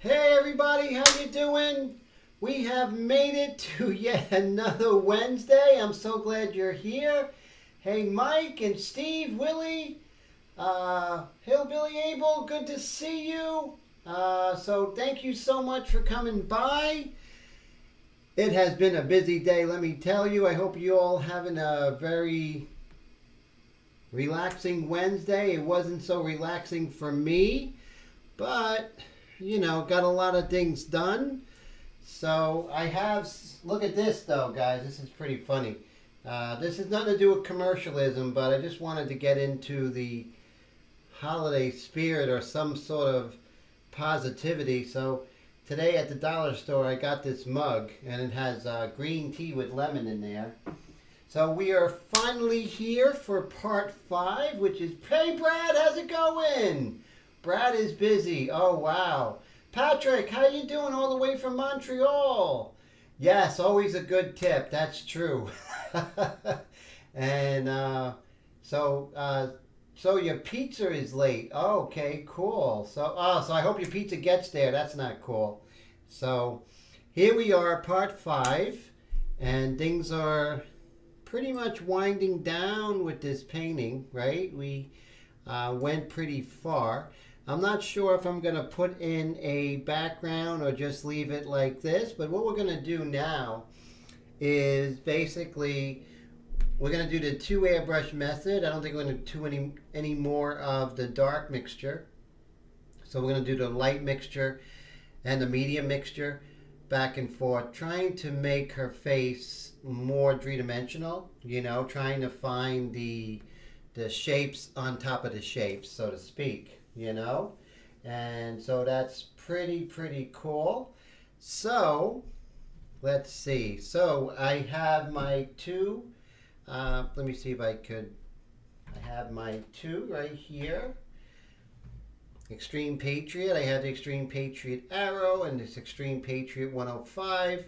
Hey everybody, how you doing? We have made it to yet another Wednesday. I'm so glad you're here. Hey Mike and Steve, Willie, Hillbilly Abel, good to see you. So thank you so much for coming by. It has been a busy day, let me tell you. I hope you all having a very relaxing Wednesday. It wasn't so relaxing for me, but got a lot of things done. So I have, look at this though, guys. This is pretty funny. This has nothing to do with commercialism, but I just wanted to get into the holiday spirit or some sort of positivity. So today at the dollar store, I got this mug, and it has green tea with lemon in there. So we are finally here for part 5, which is, hey Brad, how's it going? Brad is busy. Oh, wow. Patrick, how you doing all the way from Montreal? Yes, always a good tip. That's true. And so your pizza is late. Oh, okay, cool. So I hope your pizza gets there. That's not cool. So here we are, part 5, and things are pretty much winding down with this painting, right? We went pretty far. I'm not sure if I'm going to put in a background or just leave it like this, but what we're going to do now is basically we're going to do the 2 airbrush method. I don't think we're going to do any more of the dark mixture. So we're going to do the light mixture and the medium mixture back and forth, trying to make her face more three-dimensional, trying to find the shapes on top of the shapes, so to speak. And so that's pretty cool. So let's see. So I have my 2. Let me see if I could. I have my 2 right here. Extreme Patriot. I have the Extreme Patriot Arrow and this Extreme Patriot 105.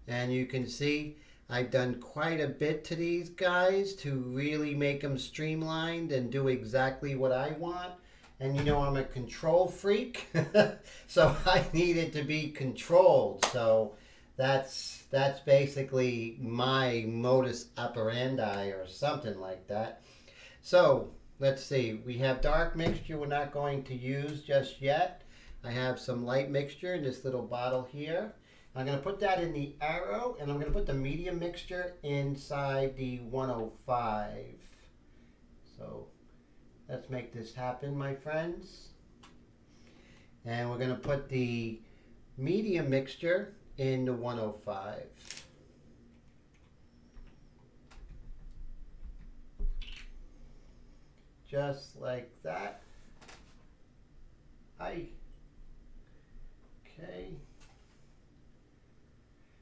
And you can see I've done quite a bit to these guys to really make them streamlined and do exactly what I want. And I'm a control freak, so I need it to be controlled. So that's basically my modus operandi or something like that. So let's see. We have dark mixture we're not going to use just yet. I have some light mixture in this little bottle here. I'm going to put that in the arrow, and I'm going to put the medium mixture inside the 105. So let's make this happen, my friends. And we're going to put the medium mixture in the 105. Just like that. Okay.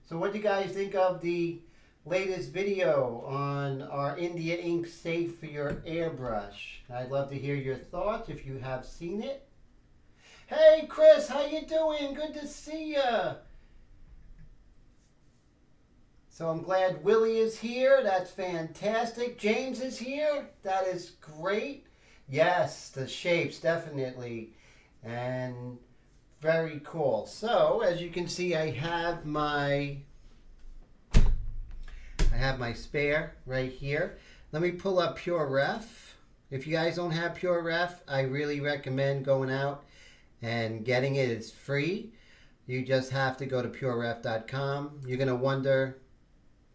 So what do you guys think of the latest video on our India ink safe for your airbrush? I'd love to hear your thoughts if you have seen it. Hey Chris, how you doing? Good to see ya. So I'm glad Willie is here. That's fantastic. James is here. That is great. Yes, the shapes definitely, and very cool. So as you can see, I have my spare right here. Let me pull up Pure Ref. If you guys don't have Pure Ref, I really recommend going out and getting it. It's free. You just have to go to pureref.com. You're going to wonder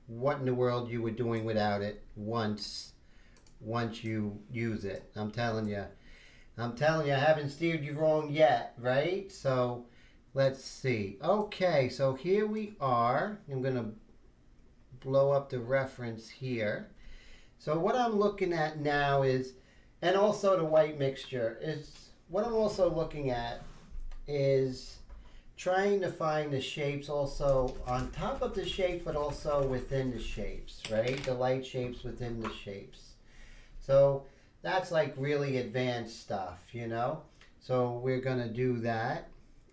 what in the world you were doing without it once you use it. I'm telling you, I haven't steered you wrong yet, right? So let's see. Okay, so here we are. I'm going to blow up the reference here. So what I'm looking at now is, and also the white mixture, is what I'm also looking at is trying to find the shapes also on top of the shapes, but also within the shapes, right? The light shapes within the shapes. So that's like really advanced stuff, So we're going to do that.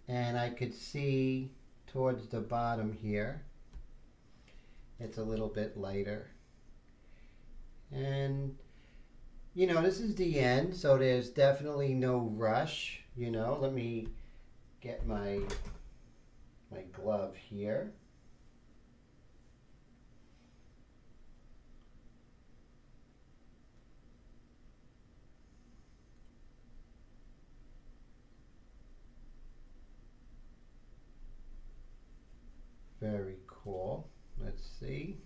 And I could see towards the bottom here, it's a little bit lighter. And, this is the end, so there's definitely no rush, Let me get my glove here. Very cool. Let's see.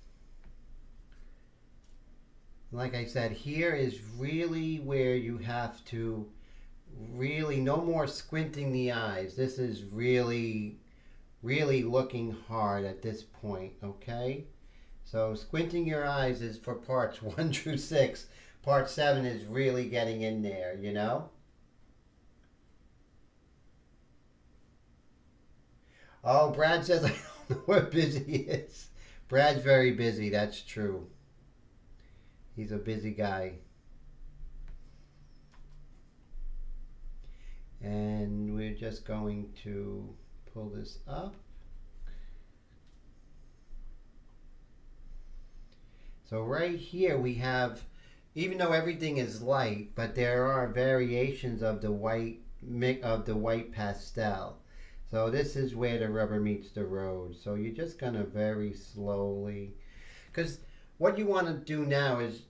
Like I said, here is really where you have to really, no more squinting the eyes. This is really looking hard at this point, okay? So squinting your eyes is for parts 1 through 6. Part 7 is really getting in there, you know? Oh, Brad says I don't know what busy is. Brad's very busy, that's true. He's a busy guy. And we're just going to pull this up. So right here we have, even though everything is light, but there are variations of the white pastel. So this is where the rubber meets the road. So you're just gonna very slowly, because what you want to do now is,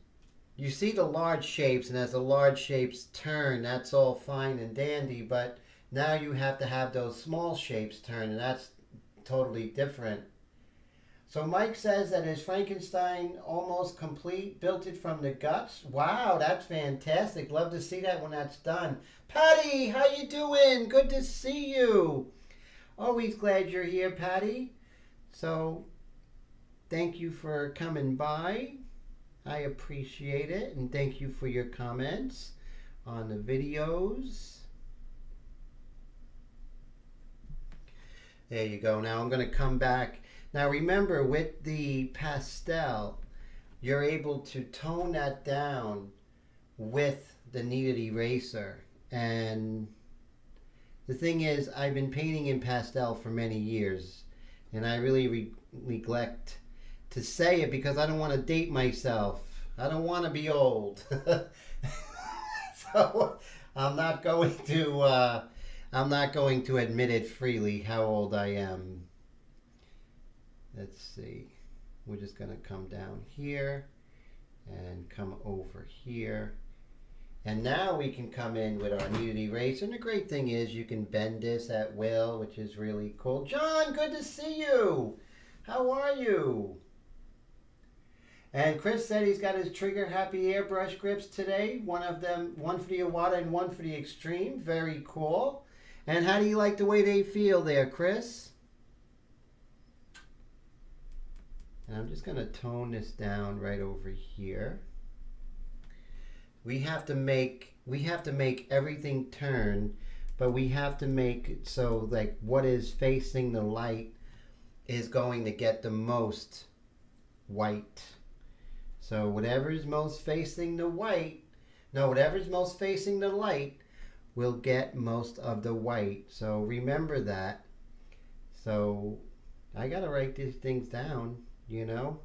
you see the large shapes, and as the large shapes turn, that's all fine and dandy, but now you have to have those small shapes turn, and that's totally different. So Mike says that his Frankenstein almost complete, built it from the guts. Wow, that's fantastic. Love to see that when that's done. Patty, how you doing? Good to see you. Always glad you're here, Patty. So thank you for coming by. I appreciate it, and thank you for your comments on the videos. There you go. Now I'm going to come back. Now remember, with the pastel, you're able to tone that down with the kneaded eraser. And the thing is, I've been painting in pastel for many years, and I really neglect to say it because I don't want to date myself. I don't want to be old. So I'm not going to admit it freely how old I am. Let's see. We're just going to come down here and come over here. And now we can come in with our kneaded eraser. And the great thing is you can bend this at will, which is really cool. John, good to see you. How are you? And Chris said he's got his Trigger Happy airbrush grips today. One of them, one for the Iwata and one for the Extreme. Very cool. And how do you like the way they feel there, Chris? And I'm just going to tone this down right over here. We have to make everything turn, but we have to make it so like what is facing the light is going to get the most white. So whatever's most facing the light will get most of the white. So remember that. So I gotta write these things down, you know.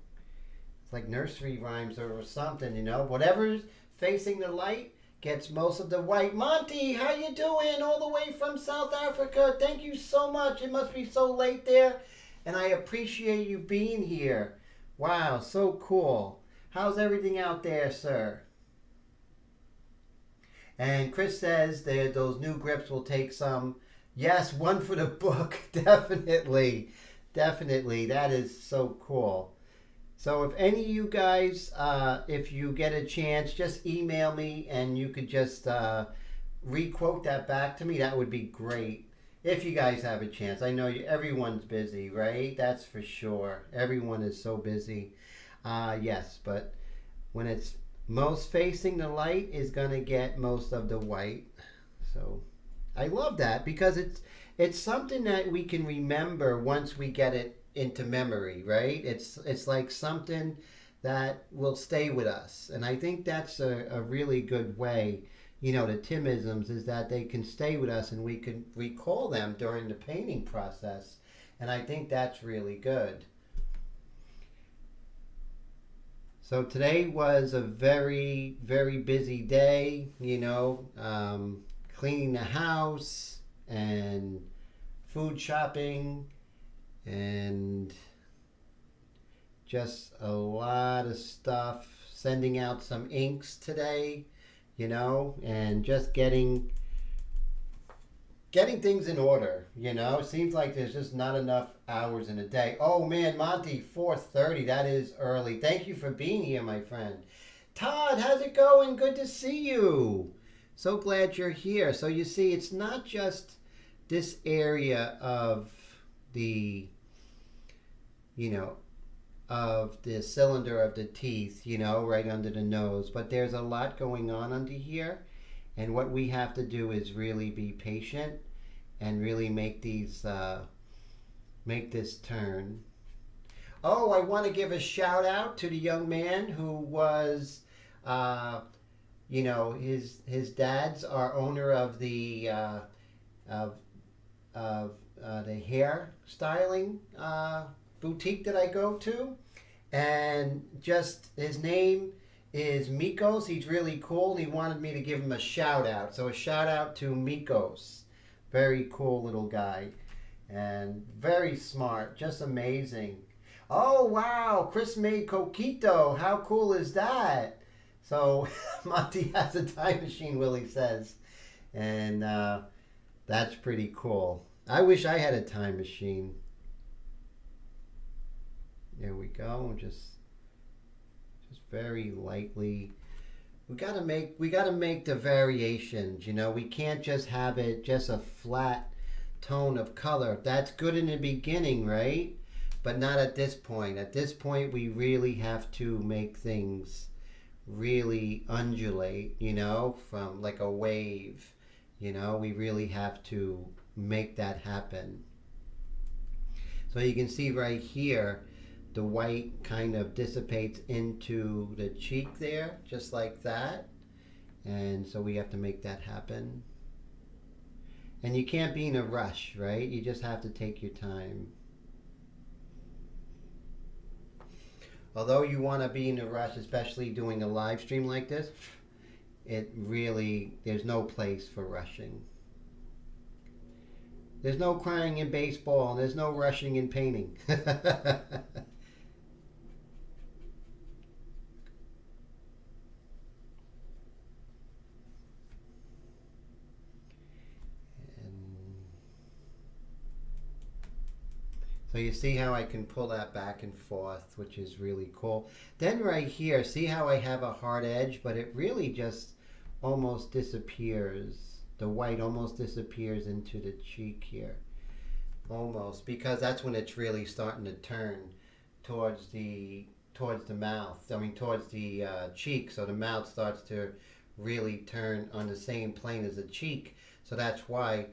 It's like nursery rhymes or something, you know. Whatever's facing the light gets most of the white. Monty, how you doing? All the way from South Africa. Thank you so much. It must be so late there, and I appreciate you being here. Wow, so cool. How's everything out there, sir? And Chris says that those new grips will take some. Yes, one for the book. Definitely. Definitely. That is so cool. So if any of you guys, if you get a chance, just email me and you could just re-quote that back to me. That would be great. If you guys have a chance. I know everyone's busy, right? That's for sure. Everyone is so busy. Yes, but when it's most facing the light is going to get most of the white. So I love that because it's something that we can remember once we get it into memory, right? It's like something that will stay with us. And I think that's a really good way, you know, the Timisms is that they can stay with us and we can recall them during the painting process. And I think that's really good. So today was a very, very busy day, you know, cleaning the house and food shopping and just a lot of stuff. Sending out some inks today, you know, and just getting things in order, you know. Seems like there's just not enough hours in a day. Oh man, Monty, 4:30, that is early. Thank you for being here, my friend. Todd, how's it going? Good to see you. So glad you're here. So you see, it's not just this area of the, you know, of the cylinder of the teeth, you know, right under the nose, but there's a lot going on under here. And what we have to do is really be patient and really make these, make this turn. Oh, I want to give a shout out to the young man who was, you know, his dads are owner of the the hair styling boutique that I go to, and just his name is Mikos. He's really cool. He wanted me to give him a shout out. So a shout out to Mikos. Very cool little guy and very smart. Just amazing. Oh wow, Chris made coquito. How cool is that? So Monty has a time machine, Willie says. And that's pretty cool. I wish I had a time machine. There we go. Just very lightly. We gotta make the variations, you know. We can't just have it just a flat tone of color. That's good in the beginning, right? But not at this point. At this point we really have to make things really undulate, you know, from like a wave. You know, we really have to make that happen. So you can see right here, the white kind of dissipates into the cheek there, just like that. And so we have to make that happen. And you can't be in a rush, right? You just have to take your time. Although you want to be in a rush, especially doing a live stream like this, it really, there's no place for rushing. There's no crying in baseball, and there's no rushing in painting. So you see how I can pull that back and forth, which is really cool. Then right here, see how I have a hard edge, but it really just almost disappears. The white almost disappears into the cheek here. Almost, because that's when it's really starting to turn towards the mouth. I mean, towards the cheek. So the mouth starts to really turn on the same plane as the cheek. So that's why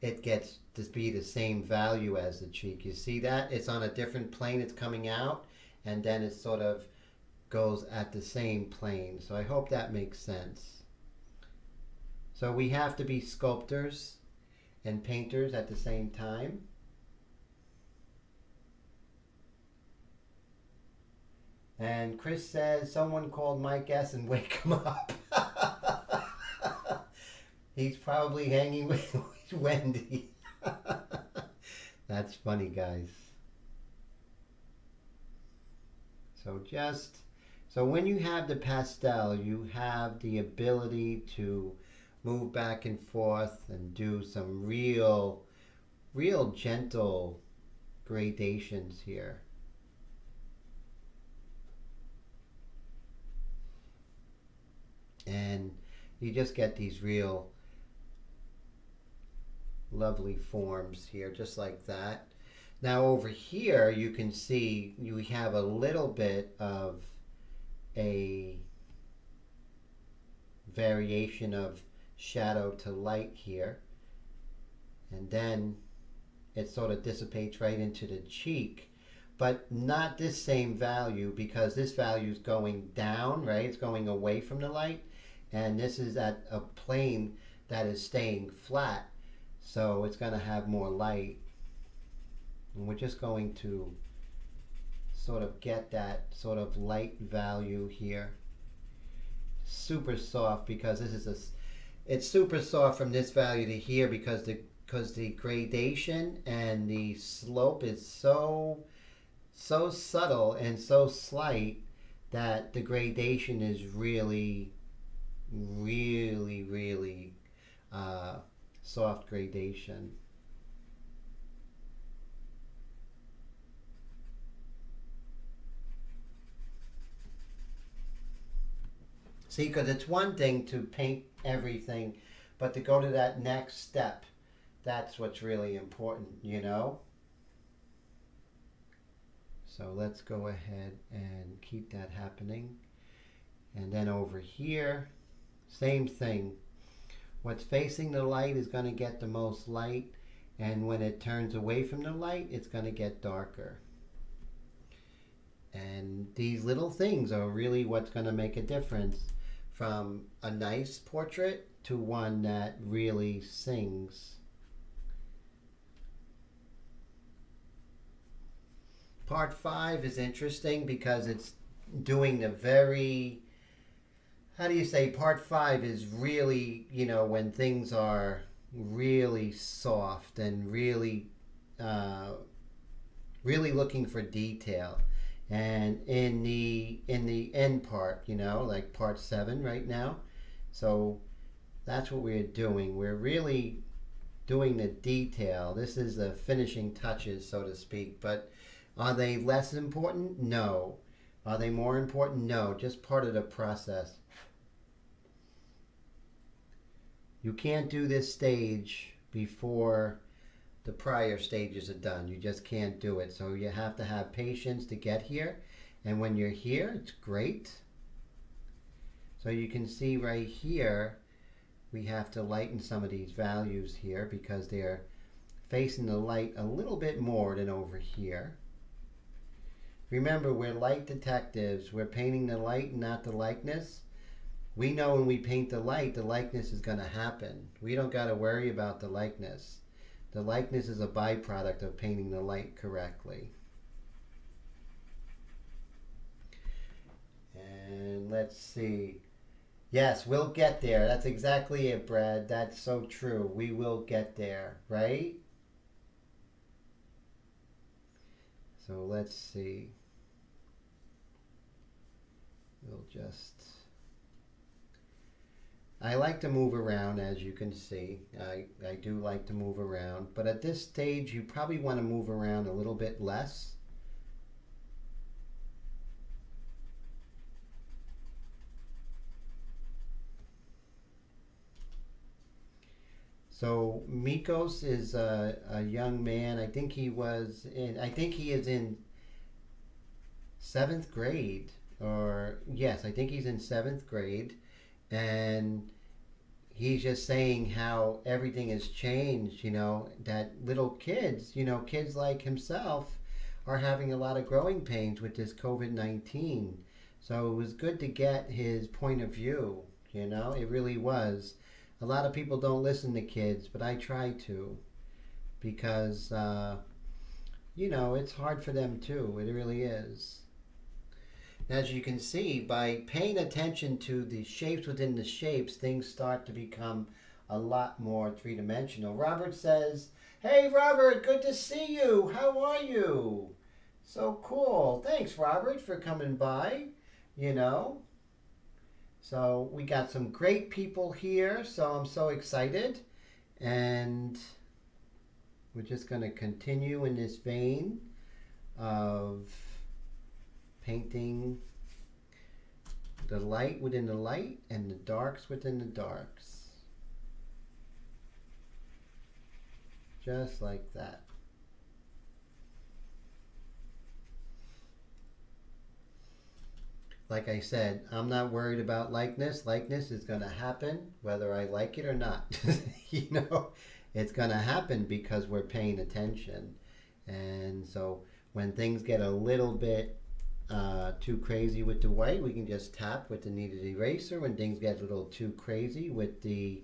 it gets to be the same value as the cheek. You see that? It's on a different plane, it's coming out, and then it sort of goes at the same plane. So I hope that makes sense. So we have to be sculptors and painters at the same time. And Chris says, someone called Mike S. and wake him up. He's probably hanging with Wendy. That's funny, guys. So when you have the pastel, you have the ability to move back and forth and do some real gentle gradations here. And you just get these real lovely forms here, just like that. Now over here you can see you have a little bit of a variation of shadow to light here, and then it sort of dissipates right into the cheek, but not this same value, because this value is going down, right? It's going away from the light, and this is at a plane that is staying flat. So it's going to have more light. And we're just going to sort of get that sort of light value here. Super soft, because this is it's super soft from this value to here, because because the gradation and the slope is so subtle and so slight that the gradation is really, really, really soft gradation. See, because it's one thing to paint everything, but to go to that next step, that's what's really important, you know? So let's go ahead and keep that happening. And then over here, same thing. What's facing the light is going to get the most light, and when it turns away from the light, it's going to get darker. And these little things are really what's going to make a difference from a nice portrait to one that really sings. Part 5 is interesting because it's doing the very, how do you say, part 5 is really, you know, when things are really soft and really, really looking for detail. And in the end part, you know, like part 7 right now. So that's what we're doing. We're really doing the detail. This is the finishing touches, so to speak. But are they less important? No. Are they more important? No. Just part of the process. You can't do this stage before the prior stages are done. You just can't do it. So you have to have patience to get here. And when you're here, it's great. So you can see right here, we have to lighten some of these values here because they're facing the light a little bit more than over here. Remember, we're light detectives. We're painting the light, not the likeness. We know when we paint the likeness is going to happen. We don't got to worry about the likeness. The likeness is a byproduct of painting the light correctly. And let's see. Yes, we'll get there. That's exactly it, Brad. That's so true. We will get there, right? So let's see. We'll just... I like to move around, as you can see. I do like to move around. But at this stage, you probably want to move around a little bit less. So Mikos is a young man. I think he is in 7th grade. Or yes, I think he's in 7th grade. And he's just saying how everything has changed, you know, that little kids, you know, kids like himself are having a lot of growing pains with this COVID-19. So it was good to get his point of view, you know, it really was. A lot of people don't listen to kids, but I try to because, you know, it's hard for them too. It really is. As you can see, by paying attention to the shapes within the shapes, things start to become a lot more three-dimensional. Robert says, "Hey Robert, good to see you. How are you?" So cool. Thanks, Robert, for coming by, you know. So we got some great people here, so I'm so excited. And we're just going to continue in this vein of painting the light within the light and the darks within the darks. Just like that. Like I said, I'm not worried about likeness. Likeness is going to happen whether I like it or not. You know, it's going to happen because we're paying attention. And so when things get a little bit too crazy with the white, we can just tap with the kneaded eraser. When things get a little too crazy with the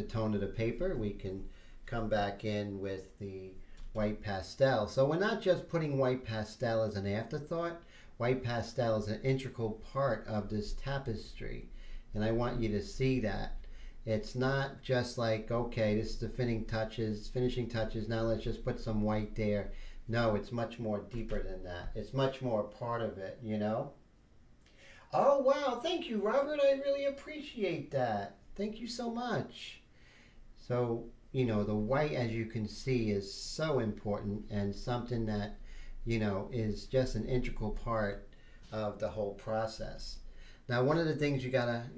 tone of the paper, we can come back in with the white pastel. So we're not just putting white pastel as an afterthought. White pastel is an integral part of this tapestry, and I want you to see that. It's not just like, okay, this is the finishing touches, now let's just put some white there. No, it's much more deeper than that. It's much more part of it, you know? Oh, wow. Thank you, Robert. I really appreciate that. Thank you so much. So, you know, the white, as you can see, is so important and something that, you know, is just an integral part of the whole process. Now, one of the things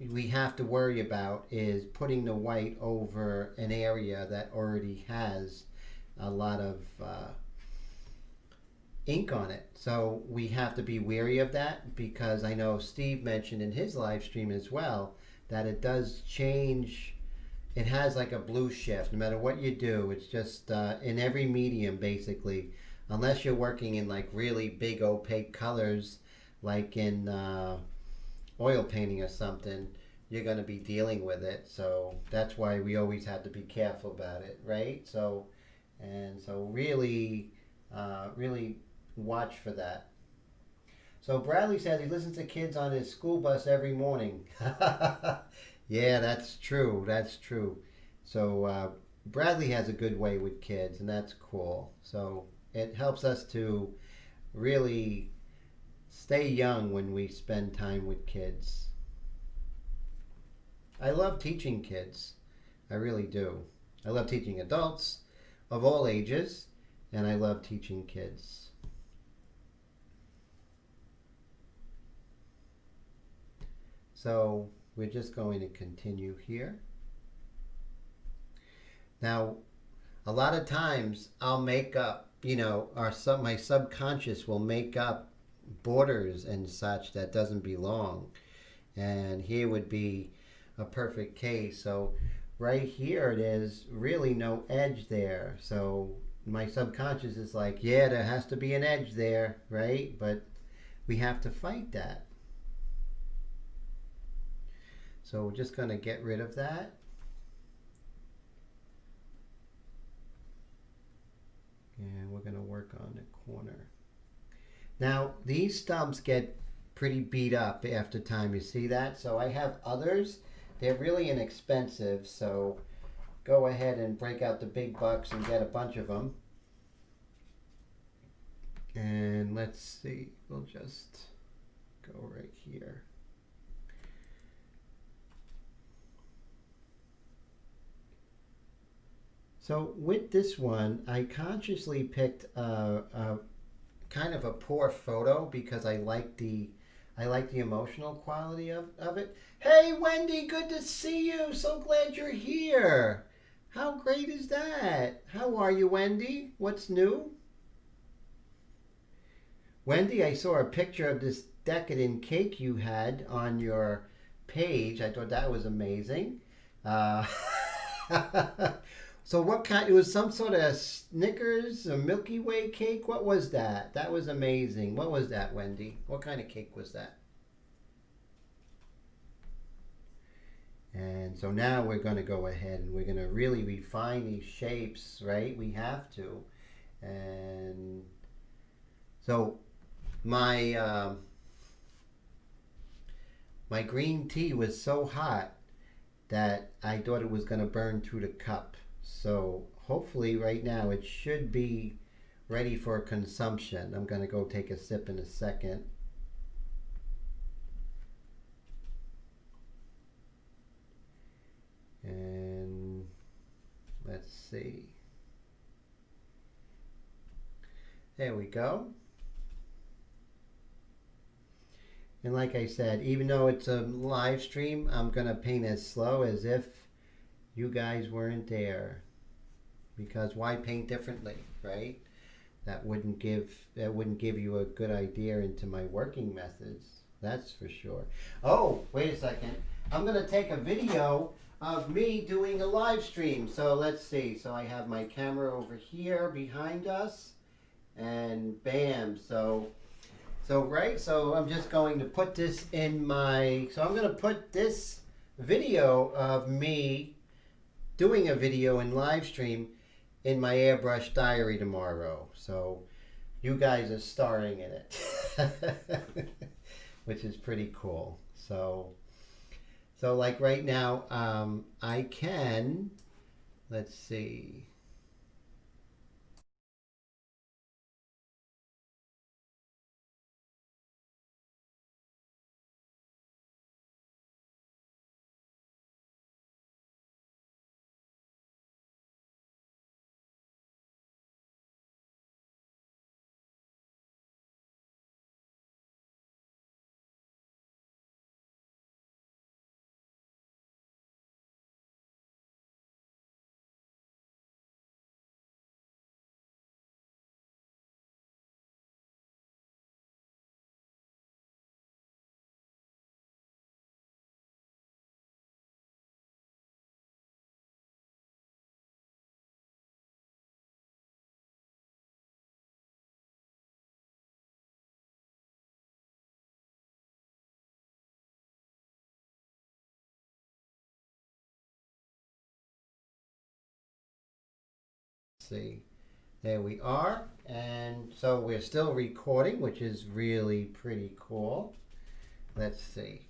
we have to worry about is putting the white over an area that already has a lot of ink on it. So we have to be wary of that, because I know Steve mentioned in his live stream as well that it does change. It has like a blue shift no matter what you do. It's just in every medium basically, unless you're working in like really big opaque colors like in oil painting or something, you're going to be dealing with it. So that's why we always have to be careful about it, right? So really really watch for that. So Bradley says he listens to kids on his school bus every morning. Yeah, that's true. That's true. So Bradley has a good way with kids, and that's cool. So it helps us to really stay young when we spend time with kids. I love teaching kids. I really do. I love teaching adults of all ages, and I love teaching kids. So we're just going to continue here. Now, a lot of times I'll make up, you know, my subconscious will make up borders and such that doesn't belong. And here would be a perfect case. So right here, there's really no edge there. So my subconscious is like, yeah, there has to be an edge there, right? But we have to fight that. So we're just going to get rid of that. And we're going to work on the corner. Now, these stumps get pretty beat up after time. You see that? So I have others. They're really inexpensive. So go ahead and break out the big bucks and get a bunch of them. And let's see. We'll just go right here. So with this one, I consciously picked a kind of a poor photo because I like the emotional quality of it. Hey Wendy, good to see you. So glad you're here. How great is that? How are you, Wendy? What's new? Wendy, I saw a picture of this decadent cake you had on your page. I thought that was amazing. So what kind? It was some sort of Snickers or Milky Way cake. What was that? That was amazing. What was that, Wendy? What kind of cake was that? And so now we're going to go ahead and we're going to really refine these shapes, right? We have to. And so my my green tea was so hot that I thought it was going to burn through the cup. So hopefully right now it should be ready for consumption. I'm going to go take a sip in a second. And let's see. There we go. And like I said, even though it's a live stream, I'm going to paint as slow as if you guys weren't there. Because why paint differently, right? That wouldn't give you a good idea into my working methods. That's for sure. Oh, wait a second. I'm going to take a video of me doing a live stream. So let's see. So I have my camera over here behind us. And bam. So I'm just going to put this in my... So I'm going to put this video of me doing a video in live stream in my Airbrush diary tomorrow. So you guys are starring in it, which is pretty cool. So So like right now, I can, let's see. See, there we are. And so we're still recording, which is really pretty cool. Let's see.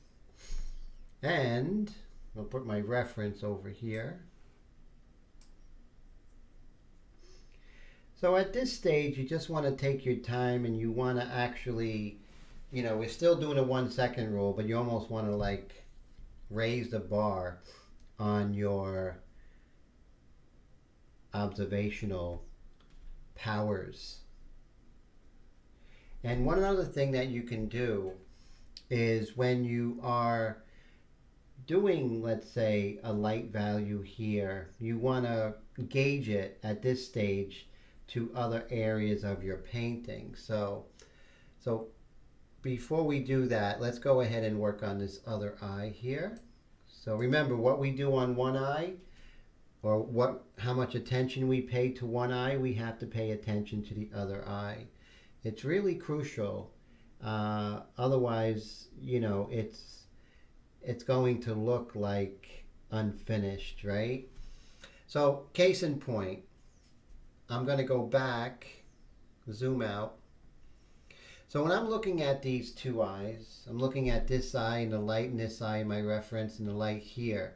And I'll put my reference over here. So at this stage, you just want to take your time and you want to actually, you know, we're still doing a 1 second rule, but you almost want to like raise the bar on your observational powers. And one other thing that you can do is when you are doing, let's say, a light value here, you want to gauge it at this stage to other areas of your painting. So before we do that, let's go ahead and work on this other eye here. So remember, what we do on one eye, or how much attention we pay to one eye, we have to pay attention to the other eye. It's really crucial. Otherwise, you know, it's going to look like unfinished, right? So case in point, I'm going to go back, zoom out. So when I'm looking at these two eyes, I'm looking at this eye and the light in this eye, my reference, and the light here.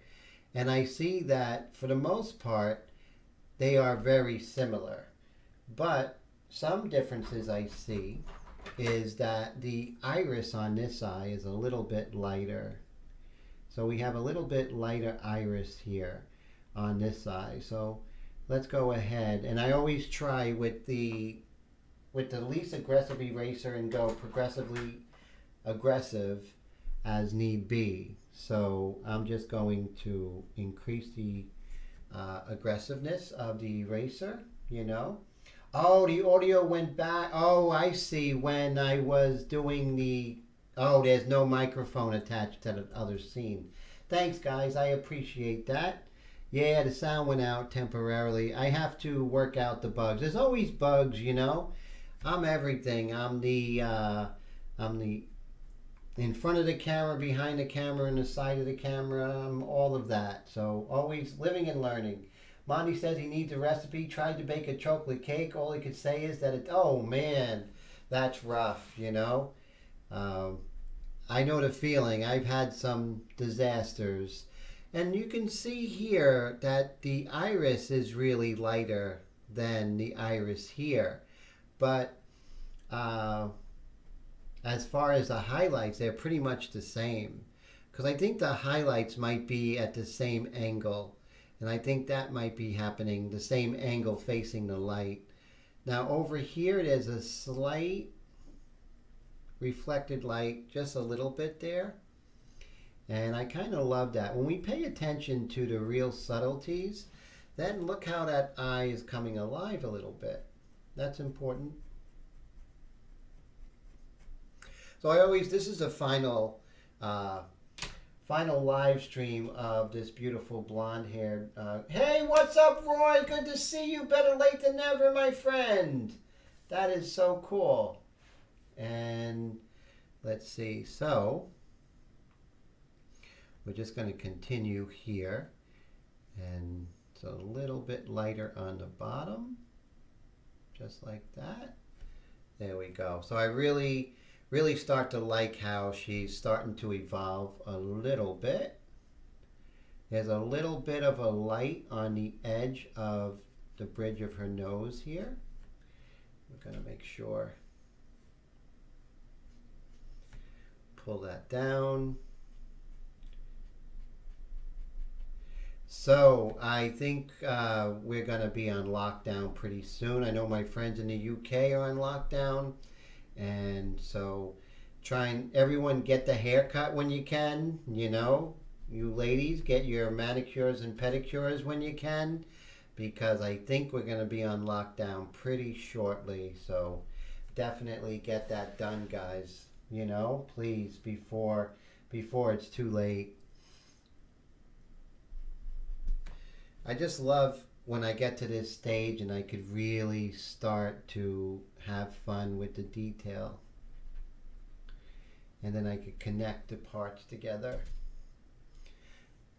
And I see that for the most part, they are very similar. But some differences I see is that the iris on this eye is a little bit lighter. So we have a little bit lighter iris here on this eye. So let's go ahead. And I always try with the least aggressive eraser and go progressively aggressive as need be. So I'm just going to increase the aggressiveness of the eraser, you know. Oh, the audio went back. Oh, I see. When I was doing the... Oh, there's no microphone attached to the other scene. Thanks, guys. I appreciate that. Yeah, the sound went out temporarily. I have to work out the bugs. There's always bugs, you know. I'm everything. I'm the in front of the camera, behind the camera, and the side of the camera. I'm all of that. So always living and learning. Monty says he needs a recipe. Tried to bake a chocolate cake. All he could say is that it, oh man, that's rough, you know. I know the feeling. I've had some disasters. And you can see here that the iris is really lighter than the iris here. But as far as the highlights, they're pretty much the same. Because I think the highlights might be at the same angle. And I think that might be happening, the same angle facing the light. Now over here, there's a slight reflected light, just a little bit there. And I kind of love that. When we pay attention to the real subtleties, then look how that eye is coming alive a little bit. That's important. So this is the final live stream of this beautiful blonde-haired, hey, what's up, Roy? Good to see you. Better late than never, my friend. That is so cool. And let's see. So we're just going to continue here. And it's a little bit lighter on the bottom. Just like that. There we go. So I really start to like how she's starting to evolve a little bit. There's a little bit of a light on the edge of the bridge of her nose here. We're going to make sure. Pull that down. So I think we're going to be on lockdown pretty soon. I know my friends in the UK are on lockdown. And so everyone get the haircut when you can, you know. You ladies, get your manicures and pedicures when you can, because I think we're going to be on lockdown pretty shortly. So definitely get that done, guys. You know, please, before it's too late. I just love when I get to this stage and I could really start to have fun with the detail. And then I could connect the parts together.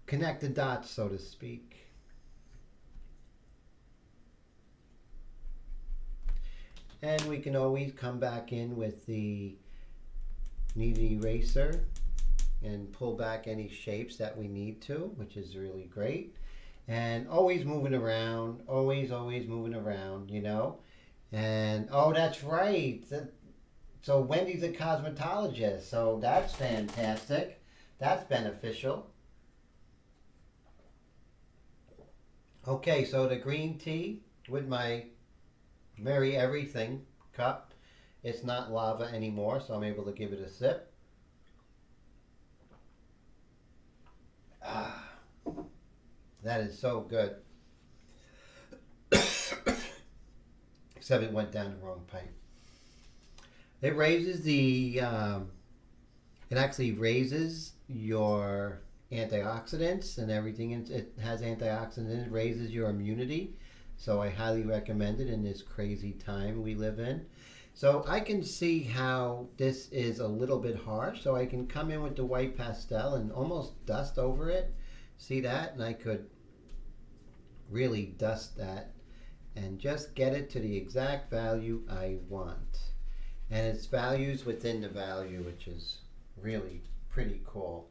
Connect the dots, so to speak. And we can always come back in with the kneaded eraser and pull back any shapes that we need to, which is really great. And always moving around, always moving around, you know. And, oh, that's right. So Wendy's a cosmetologist, so that's fantastic. That's beneficial. Okay, so the green tea with my Merry Everything cup. It's not lava anymore, so I'm able to give it a sip. Ah, that is so good. Except it went down the wrong pipe. It raises the, it actually raises your antioxidants and everything. It has antioxidants in it, raises your immunity. So I highly recommend it in this crazy time we live in. So I can see how this is a little bit harsh. So I can come in with the white pastel and almost dust over it. See that? And I could really dust that and just get it to the exact value I want. And it's values within the value, which is really pretty cool.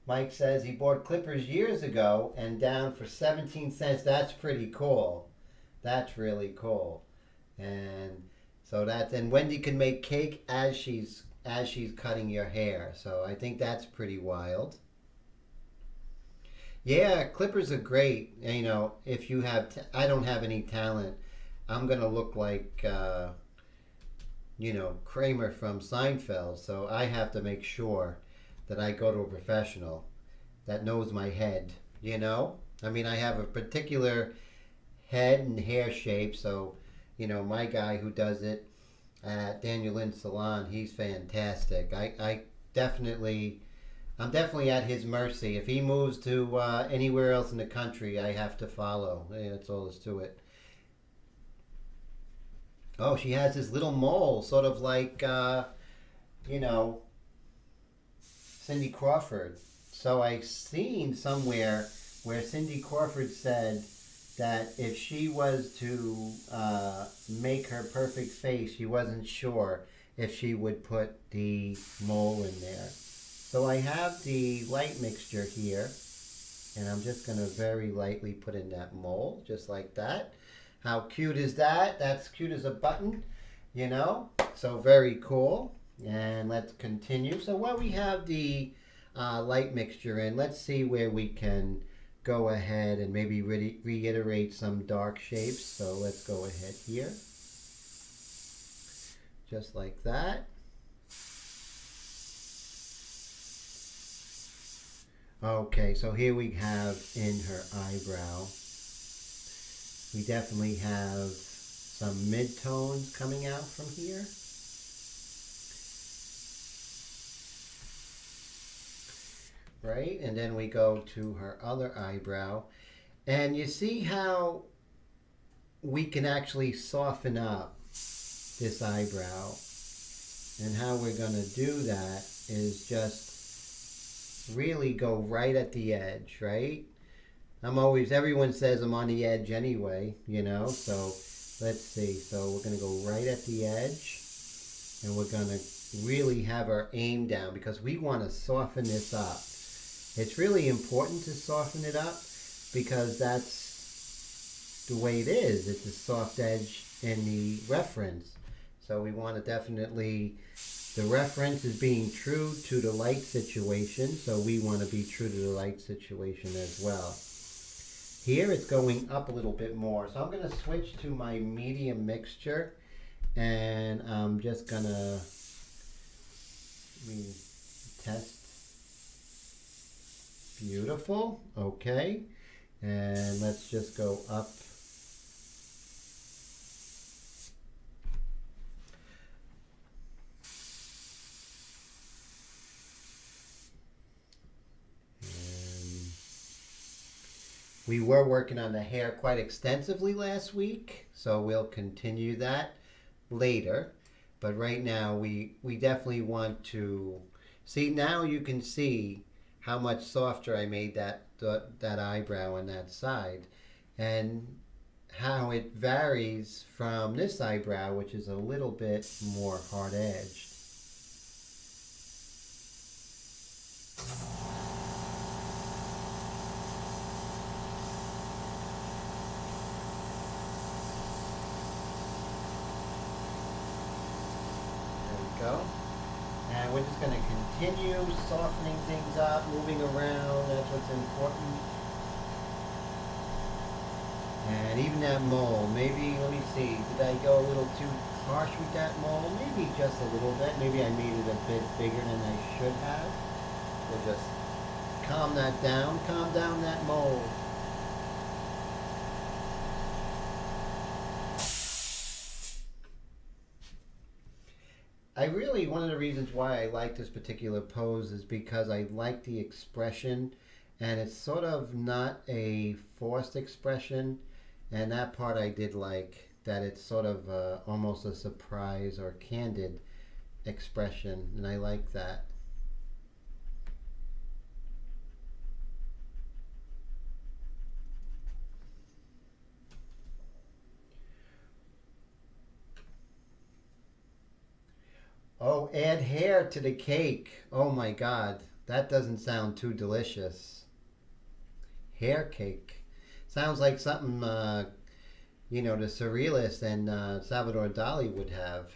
Mike says he bought clippers years ago and down for 17 cents. That's pretty cool. That's really cool. And so and Wendy can make cake as she's cutting your hair. So I think that's pretty wild. Yeah, clippers are great. And, you know, if you have, I don't have any talent. I'm going to look like, you know, Kramer from Seinfeld. So I have to make sure that I go to a professional that knows my head, you know? I mean, I have a particular head and hair shape. So, you know, my guy who does it at Daniel Lynn's salon, he's fantastic. I'm definitely at his mercy. If he moves to anywhere else in the country, I have to follow. That's all there's to it. Oh, she has this little mole, sort of like, you know, Cindy Crawford. So I've seen somewhere where Cindy Crawford said that if she was to make her perfect face, she wasn't sure if she would put the mole in there. So I have the light mixture here, and I'm just going to very lightly put in that mole, just like that. How cute is that? That's cute as a button, you know? So very cool. And let's continue. So while we have the light mixture in, let's see where we can go ahead and maybe reiterate some dark shapes. So let's go ahead here. Just like that. Okay, so here we have in her eyebrow. We definitely have some mid-tones coming out from here. Right, and then we go to her other eyebrow. And you see how we can actually soften up this eyebrow. And how we're going to do that is just really go right at the edge, right? Everyone says I'm on the edge anyway, you know, so let's see. So we're going to go right at the edge. And we're going to really have our aim down because we want to soften this up. It's really important to soften it up because that's the way it is. It's a soft edge in the reference. So we want to definitely, the reference is being true to the light situation, so we want to be true to the light situation as well. Here it's going up a little bit more. So I'm going to switch to my medium mixture, and I'm just going to test. Beautiful. Okay. And let's just go up. We were working on the hair quite extensively last week, so we'll continue that later. But right now we definitely want to see, now you can see how much softer I made that eyebrow on that side, and how it varies from this eyebrow, which is a little bit more hard edged. Go. And we're just going to continue softening things up, moving around. That's what's important. And even that mole, maybe, let me see, did I go a little too harsh with that mole? Maybe just a little bit. Maybe I made it a bit bigger than I should have. We'll just calm that down, calm down that mole. One of the reasons why I like this particular pose is because I like the expression, and it's sort of not a forced expression, and that part I did like, that it's sort of almost a surprise or candid expression, and I like that. Oh, add hair to the cake. Oh my God, that doesn't sound too delicious. Hair cake. Sounds like something, you know, the surrealists and Salvador Dali would have.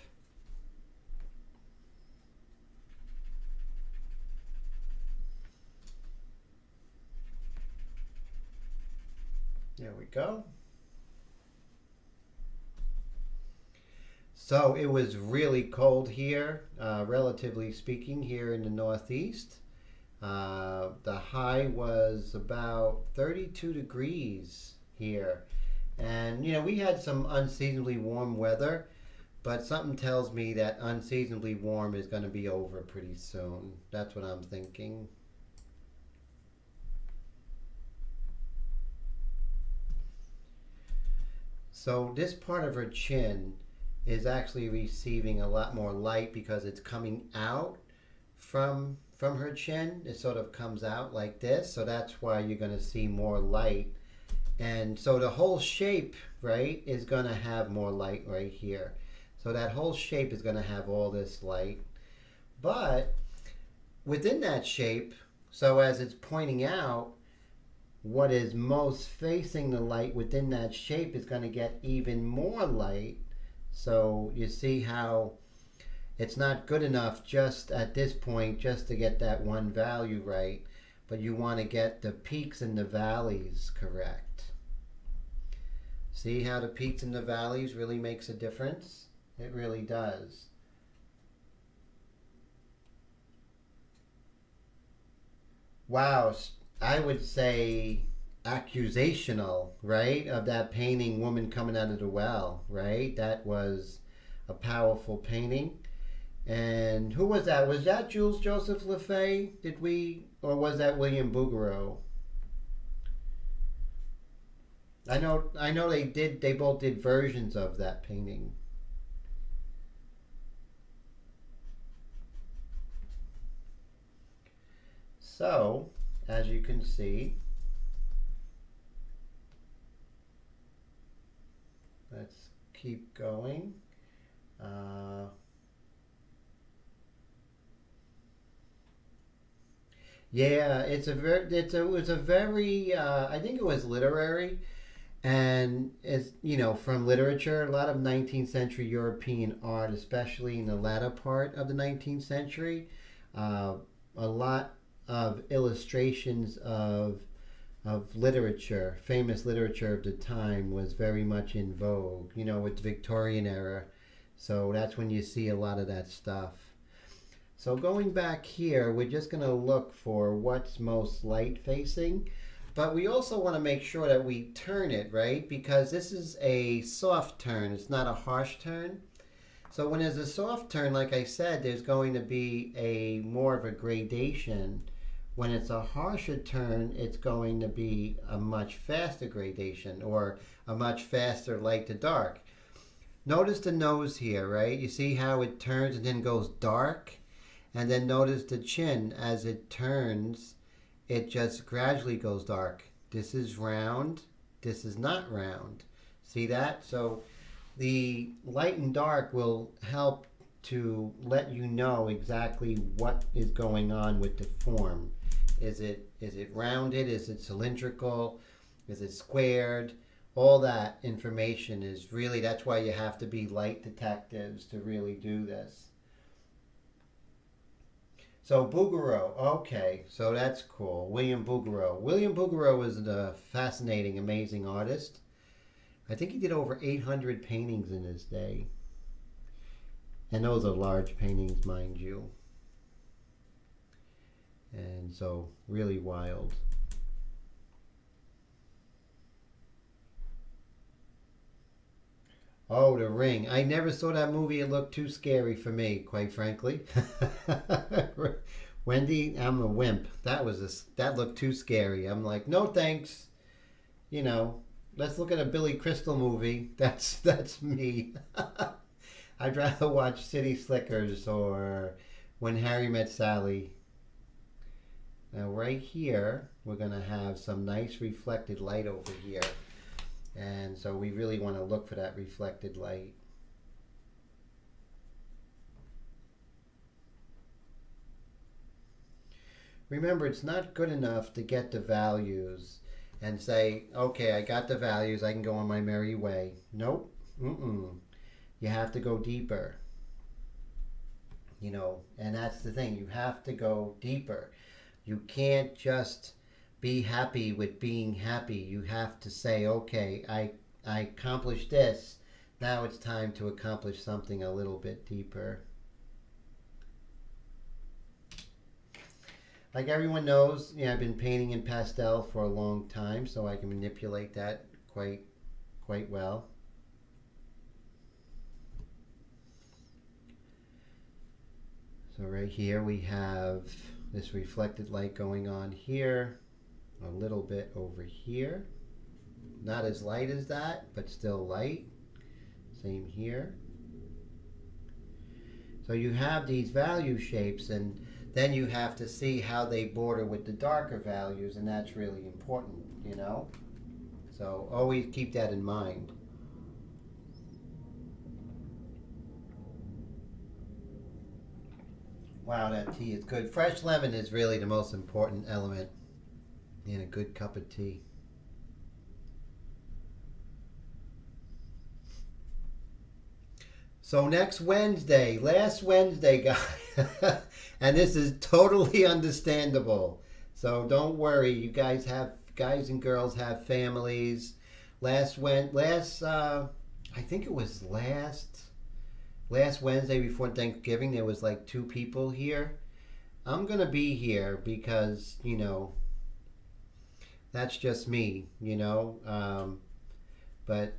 There we go. So it was really cold here, relatively speaking, here in the Northeast. The high was about 32 degrees here. And, you know, we had some unseasonably warm weather, but something tells me that unseasonably warm is going to be over pretty soon. That's what I'm thinking. So this part of her chin is actually receiving a lot more light because it's coming out from her chin. It sort of comes out like this, so that's why you're going to see more light. And so the whole shape, right, is going to have more light right here. So that whole shape is going to have all this light. But within that shape, so as it's pointing out, what is most facing the light within that shape is going to get even more light. So you see how it's not good enough just at this point just to get that one value right, but you want to get the peaks and the valleys correct. See how the peaks and the valleys really makes a difference? It really does. Wow, I would say accusational, right? Of that painting, Woman Coming Out of the Well, right? That was a powerful painting. And who was that? Was that Jules Joseph Lefay? Or was that William Bouguereau? I know they both did versions of that painting. So, as you can see, let's keep going. Yeah, it was a very I think it was literary, and it's from literature, a lot of 19th century European art, especially in the latter part of the 19th century, uh, a lot of illustrations of literature, famous literature of the time was very much in vogue, with the Victorian era. So that's when you see a lot of that stuff. So going back here, we're just going to look for what's most light facing. But we also want to make sure that we turn it, right? Because this is a soft turn. It's not a harsh turn. So when there's a soft turn, like I said, there's going to be a more of a gradation. When it's a harsher turn, it's going to be a much faster gradation, or a much faster light to dark. Notice the nose here, right? You see how it turns and then goes dark? And then notice the chin as it turns, it just gradually goes dark. This is round, this is not round. See that? So the light and dark will help to let you know exactly what is going on with the form. Is it rounded? Is it cylindrical? Is it squared? All that information is really, that's why you have to be light detectives to really do this. So Bouguereau, okay, so that's cool. William Bouguereau. William Bouguereau is a fascinating, amazing artist. I think he did over 800 paintings in his day. And those are large paintings, mind you. And so, really wild. Oh, The Ring. I never saw that movie. It looked too scary for me, quite frankly. Wendy, I'm a wimp. That looked too scary. I'm like, no thanks. Let's look at a Billy Crystal movie. That's me. I'd rather watch City Slickers or When Harry Met Sally. Now right here, we're going to have some nice reflected light over here. And so we really want to look for that reflected light. Remember, it's not good enough to get the values and say, okay, I got the values, I can go on my merry way. Nope. You have to go deeper. And that's the thing. You have to go deeper. You can't just be happy with being happy. You have to say, okay, I accomplished this. Now it's time to accomplish something a little bit deeper. Like everyone knows, I've been painting in pastel for a long time, so I can manipulate that quite well. So right here we have this reflected light going on here, a little bit over here. Not as light as that, but still light. Same here. So you have these value shapes, and then you have to see how they border with the darker values, and that's really important, So always keep that in mind. Wow, that tea is good. Fresh lemon is really the most important element in a good cup of tea. So next Wednesday, last Wednesday, guys, and this is totally understandable. So don't worry, you guys and girls have families. I think it was last Wednesday before Thanksgiving, there was like 2 people here. I'm gonna be here because that's just me, but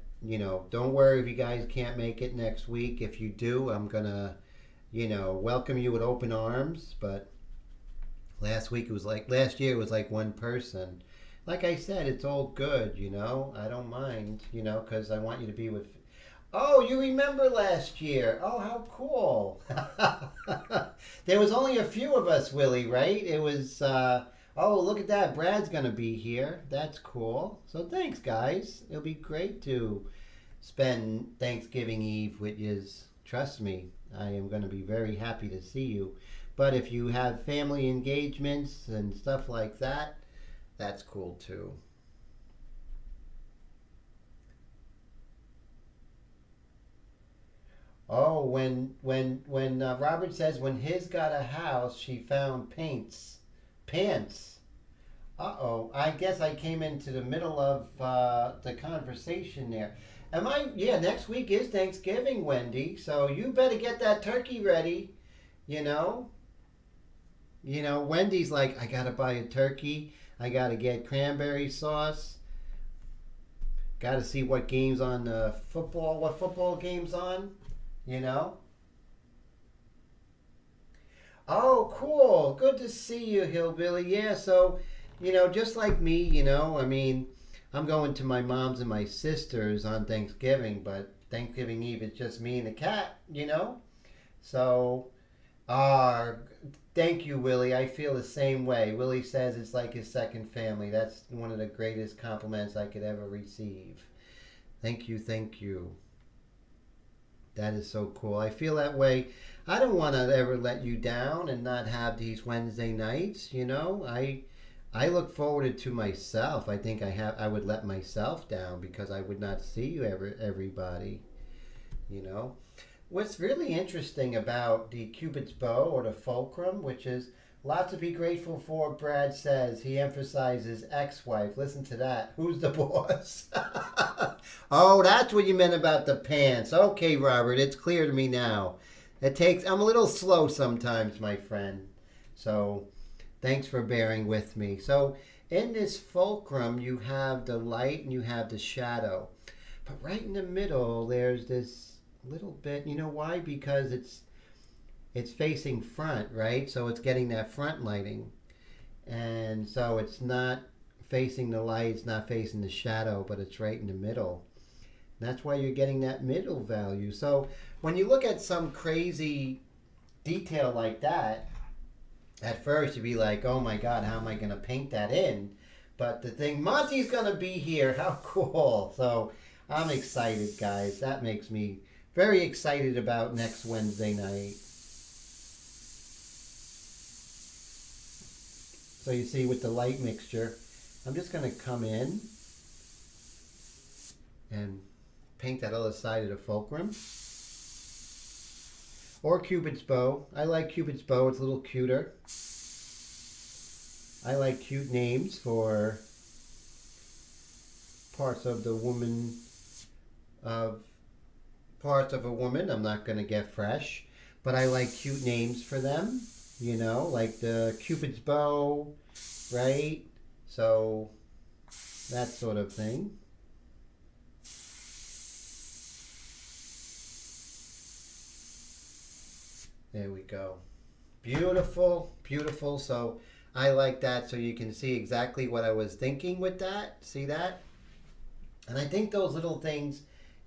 don't worry if you guys can't make it next week. If you do, I'm gonna, welcome you with open arms. But last year it was like 1 person. Like I said, it's all good, I don't mind, because I want you to be with. Oh, you remember last year? Oh, how cool! There was only a few of us, Willie, right? It was. Oh, look at that. Brad's going to be here. That's cool. So thanks, guys. It'll be great to spend Thanksgiving Eve with you. Trust me, I am going to be very happy to see you. But if you have family engagements and stuff like that, that's cool too. Oh, when Robert says when his got a house, she found pants. Uh-oh, I guess I came into the middle of the conversation there. Am I? Yeah, next week is Thanksgiving, Wendy. So you better get that turkey ready. You know, Wendy's like, I gotta buy a turkey. I gotta get cranberry sauce. Gotta see what games on football. What football games on? You know. Oh, cool. Good to see you, Hillbilly. Yeah, so, just like me, I mean, I'm going to my mom's and my sister's on Thanksgiving, but Thanksgiving Eve it's just me and the cat. So, ah, thank you, Willie. I feel the same way. Willie says it's like his second family. That's one of the greatest compliments I could ever receive. Thank you, thank you. That is so cool. I feel that way. I don't want to ever let you down and not have these Wednesday nights. I look forward to myself. I think I would let myself down because I would not see you everybody. What's really interesting about the Cupid's bow or the fulcrum, which is lots to be grateful for, Brad says. He emphasizes ex-wife. Listen to that. Who's the boss? Oh, that's what you meant about the pants. Okay, Robert, it's clear to me now. I'm a little slow sometimes, my friend. So, thanks for bearing with me. So, in this fulcrum, you have the light and you have the shadow. But right in the middle, there's this little bit. You know why? Because it's facing front, right? So it's getting that front lighting. And so it's not facing the light, it's not facing the shadow, but it's right in the middle. That's why you're getting that middle value. So when you look at some crazy detail like that, at first you'd be like, oh my God, how am I going to paint that in? But the thing, Monty's going to be here. How cool. So I'm excited, guys. That makes me very excited about next Wednesday night. So you see with the light mixture, I'm just going to come in and paint that other side of the fulcrum. Or Cupid's bow. I like Cupid's bow. It's a little cuter. I like cute names for parts of a woman. I'm not going to get fresh, but I like cute names for them. Like the Cupid's bow, right? So that sort of thing. There we go. Beautiful, beautiful. So I like that, so you can see exactly what I was thinking with that. See that? And I think those little things,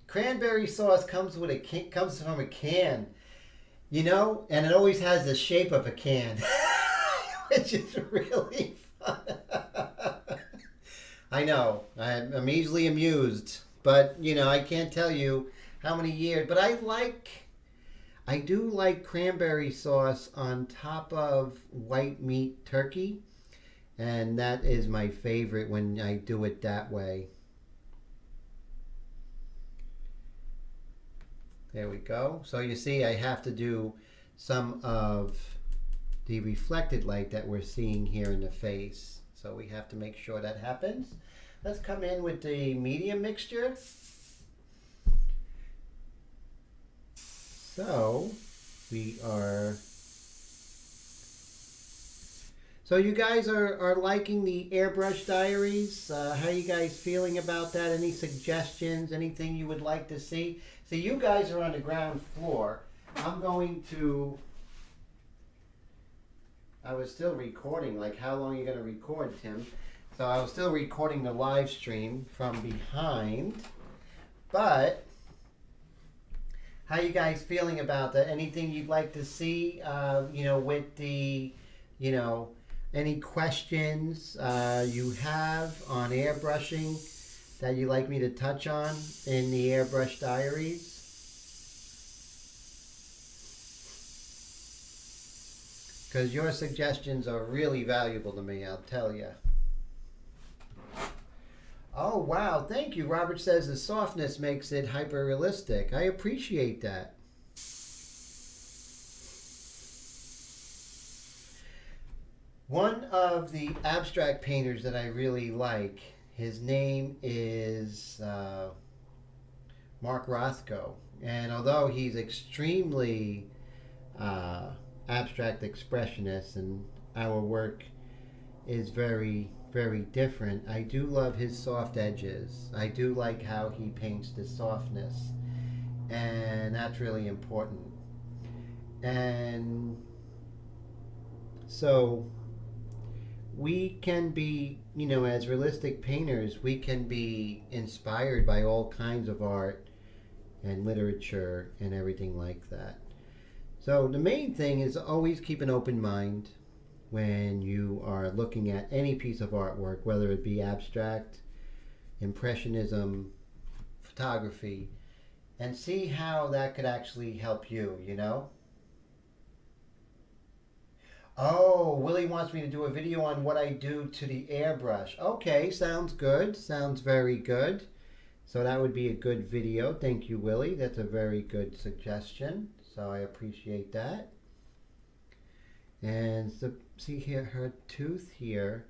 cranberry sauce comes from a can, and it always has the shape of a can, which is really fun. I know, I'm easily amused, but I can't tell you how many years, but I do like cranberry sauce on top of white meat turkey, and that is my favorite when I do it that way. There we go. So you see I have to do some of the reflected light that we're seeing here in the face. So we have to make sure that happens. Let's come in with the medium mixture. So you guys are liking the Airbrush diaries. How are you guys feeling about that? Any suggestions? Anything you would like to see? So you guys are on the ground floor. I was still recording. Like, how long are you going to record, Tim? So I was still recording the live stream from behind. But how you guys feeling about that? Anything you'd like to see, with the, any questions you have on airbrushing that you'd like me to touch on in the Airbrush diaries? because your suggestions are really valuable to me, I'll tell you. Oh, wow. Thank you. Robert says the softness makes it hyper realistic. I appreciate that. One of the abstract painters that I really like, his name is Mark Rothko. And although he's extremely abstract expressionist and our work is very, very different, I do love his soft edges. I do like how he paints the softness. And that's really important. And so we can be, as realistic painters, we can be inspired by all kinds of art and literature and everything like that. So the main thing is always keep an open mind when you are looking at any piece of artwork, whether it be abstract, impressionism, photography, and see how that could actually help you, Oh, Willie wants me to do a video on what I do to the airbrush. Okay, sounds good. Sounds very good. So that would be a good video. Thank you, Willie. That's a very good suggestion. So I appreciate that. And so, see here, her tooth here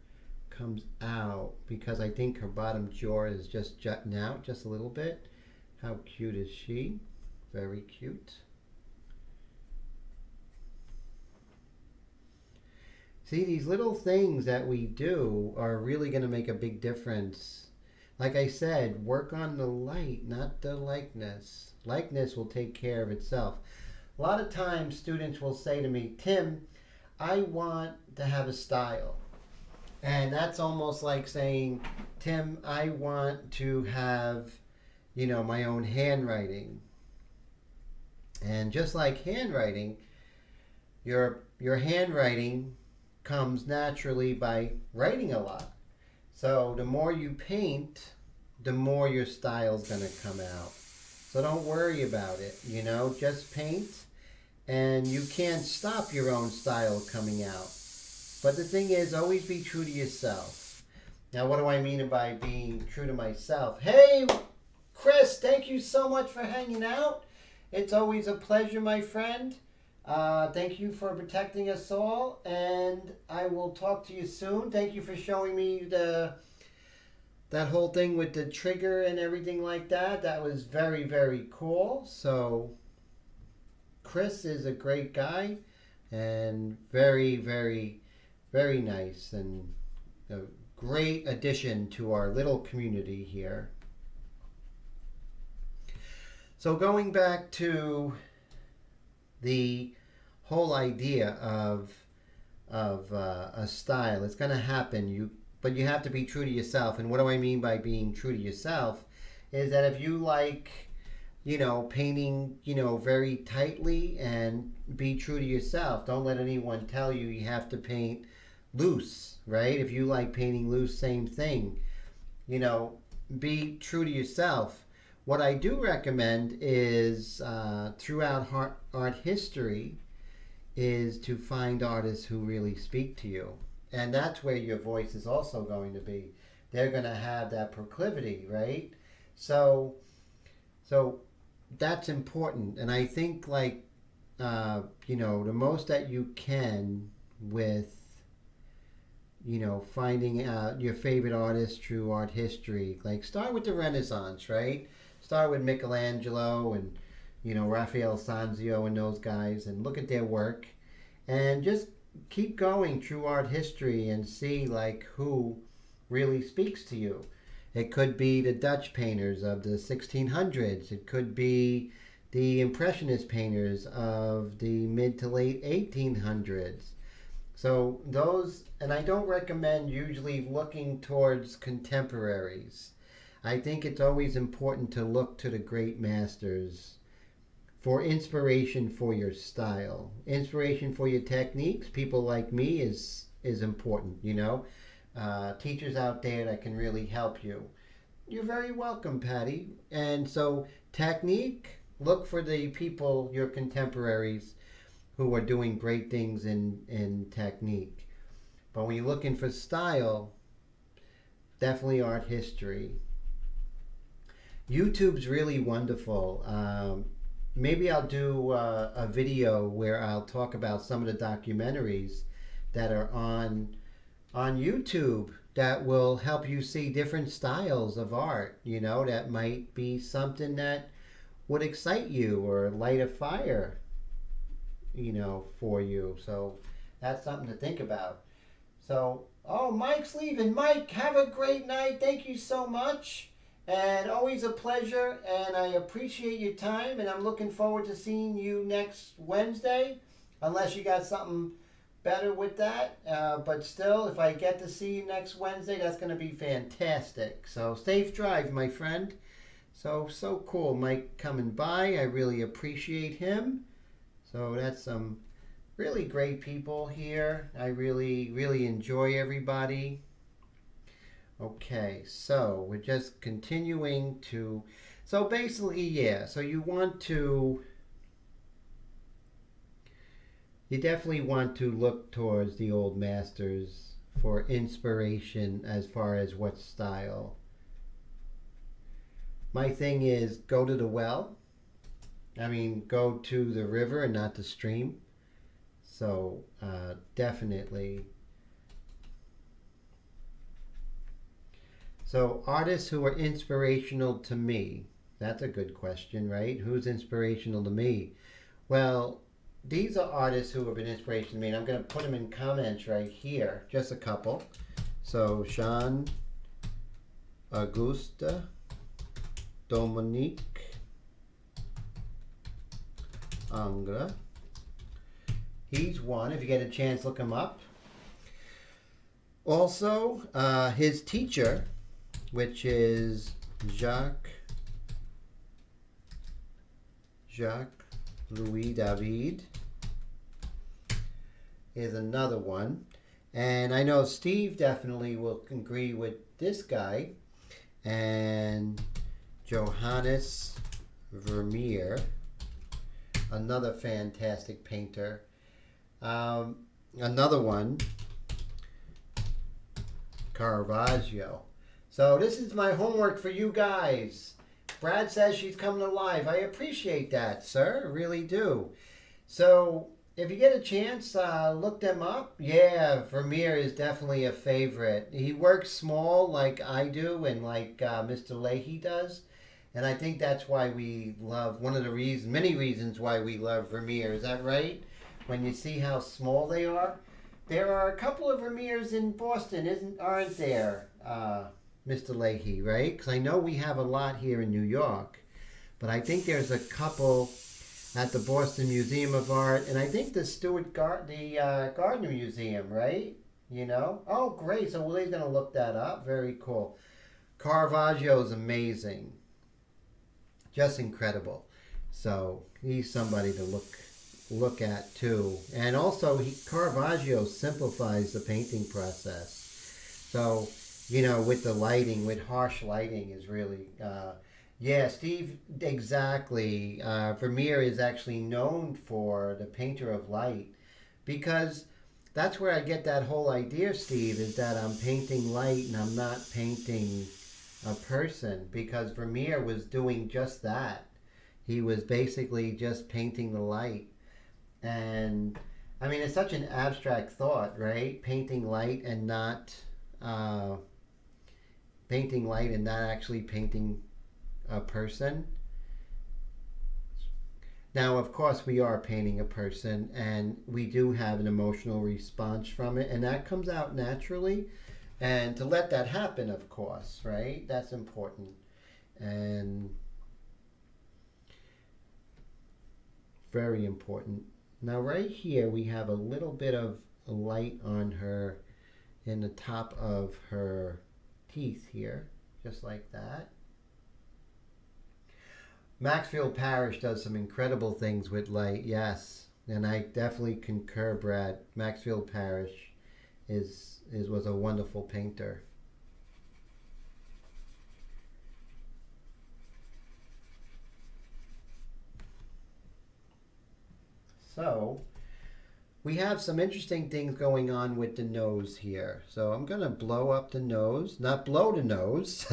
comes out because I think her bottom jaw is just jutting out just a little bit. How cute is she? Very cute. See, these little things that we do are really going to make a big difference. Like I said, work on the light, not the likeness. Likeness will take care of itself. A lot of times students will say to me, Tim, I want to have a style. And that's almost like saying, Tim, I want to have, my own handwriting. And just like handwriting, your handwriting comes naturally by writing a lot. So the more you paint, the more your style's going to come out. So don't worry about it, just paint, and you can't stop your own style coming out. But the thing is, always be true to yourself. Now, what do I mean by being true to myself? Hey, Chris, thank you so much for hanging out. It's always a pleasure, my friend. Thank you for protecting us all, and I will talk to you soon. Thank you for showing me that whole thing with the trigger and everything like that. That was very, very cool. So Chris is a great guy and very, very, very nice and a great addition to our little community here. So going back to the whole idea of a style, it's going to happen. But you have to be true to yourself. And what do I mean by being true to yourself? Is that if you like, painting, very tightly, and be true to yourself. Don't let anyone tell you you have to paint loose, right? If you like painting loose, same thing. Be true to yourself. What I do recommend is throughout art history is to find artists who really speak to you. And that's where your voice is also going to be. They're going to have that proclivity, right? So that's important. And I think the most that you can with, finding out your favorite artists through art history. Like start with the Renaissance, right? Start with Michelangelo and, Raphael Sanzio and those guys, and look at their work and just keep going through art history and see who really speaks to you. It could be the Dutch painters of the 1600s. It could be the Impressionist painters of the mid to late 1800s. So those, and I don't recommend usually looking towards contemporaries. I think it's always important to look to the great masters for inspiration for your style. Inspiration for your techniques, people like me, is important, teachers out there that can really help you. You're very welcome, Patty. And so technique, look for the people, your contemporaries, who are doing great things in technique. But when you're looking for style, definitely art history. YouTube's really wonderful. Maybe I'll do a video where I'll talk about some of the documentaries that are on YouTube that will help you see different styles of art, you know, that might be something that would excite you or light a fire, you know, for you. So that's something to think about. So, oh, Mike's leaving. Mike, have a great night. Thank you so much. And always a pleasure. And I appreciate your time. And I'm looking forward to seeing you next Wednesday. Unless you got something better with that. But still, if I get to see you next Wednesday, that's going to be fantastic. So safe drive, my friend. So cool, Mike coming by. I really appreciate him. So that's some really great people here. I really enjoy everybody. Okay, so we're just continuing to, so basically, yeah, so you definitely want to look towards the old masters for inspiration as far as what style. My thing is go to the well. I mean, go to the river and not the stream. So definitely. So artists who are inspirational to me. That's a good question, right? Who's inspirational to me? Well, these are artists who have been inspirational to me. And I'm going to put them in comments right here. Just a couple. So Jean Auguste, Dominique Ingres. He's one. If you get a chance, look him up. Also, his teacher, which is Jacques Louis David, is another one. And I know Steve definitely will agree with this guy. And Johannes Vermeer, another fantastic painter. Another one, Caravaggio. So this is my homework for you guys. Brad says she's coming alive. I appreciate that, sir. I really do. So if you get a chance, look them up. Yeah, Vermeer is definitely a favorite. He works small like I do and like Mr. Leahy does. And I think that's why we love, one of the reasons, many reasons why we love Vermeer. Is that right? When you see how small they are. There are a couple of Vermeers in Boston, aren't there, Mr. Leahy, right? Because I know we have a lot here in New York. But I think there's a couple at the Boston Museum of Art. And I think the Gardner Museum, right? You know? Oh, great. So Willie's going to look that up. Very cool. Caravaggio is amazing. Just incredible. So he's somebody to look at too. And also Caravaggio simplifies the painting process. So, you know, with the lighting, with harsh lighting is really, yeah, Steve, exactly. Vermeer is actually known for the painter of light because that's where I get that whole idea, Steve, is that I'm painting light and I'm not painting a person, because Vermeer was doing just that. He was basically just painting the light. And I mean, it's such an abstract thought, right? Painting light and not actually painting a person. Now, of course, we are painting a person, and we do have an emotional response from it, and that comes out naturally. And to let that happen, of course, right? That's important. And very important. Now right here we have a little bit of light on her in the top of her teeth here, just like that. Maxfield Parrish does some incredible things with light, yes. And I definitely concur, Brad. Maxfield Parrish was a wonderful painter. So, we have some interesting things going on with the nose here. So I'm going to blow up the nose, not blow the nose.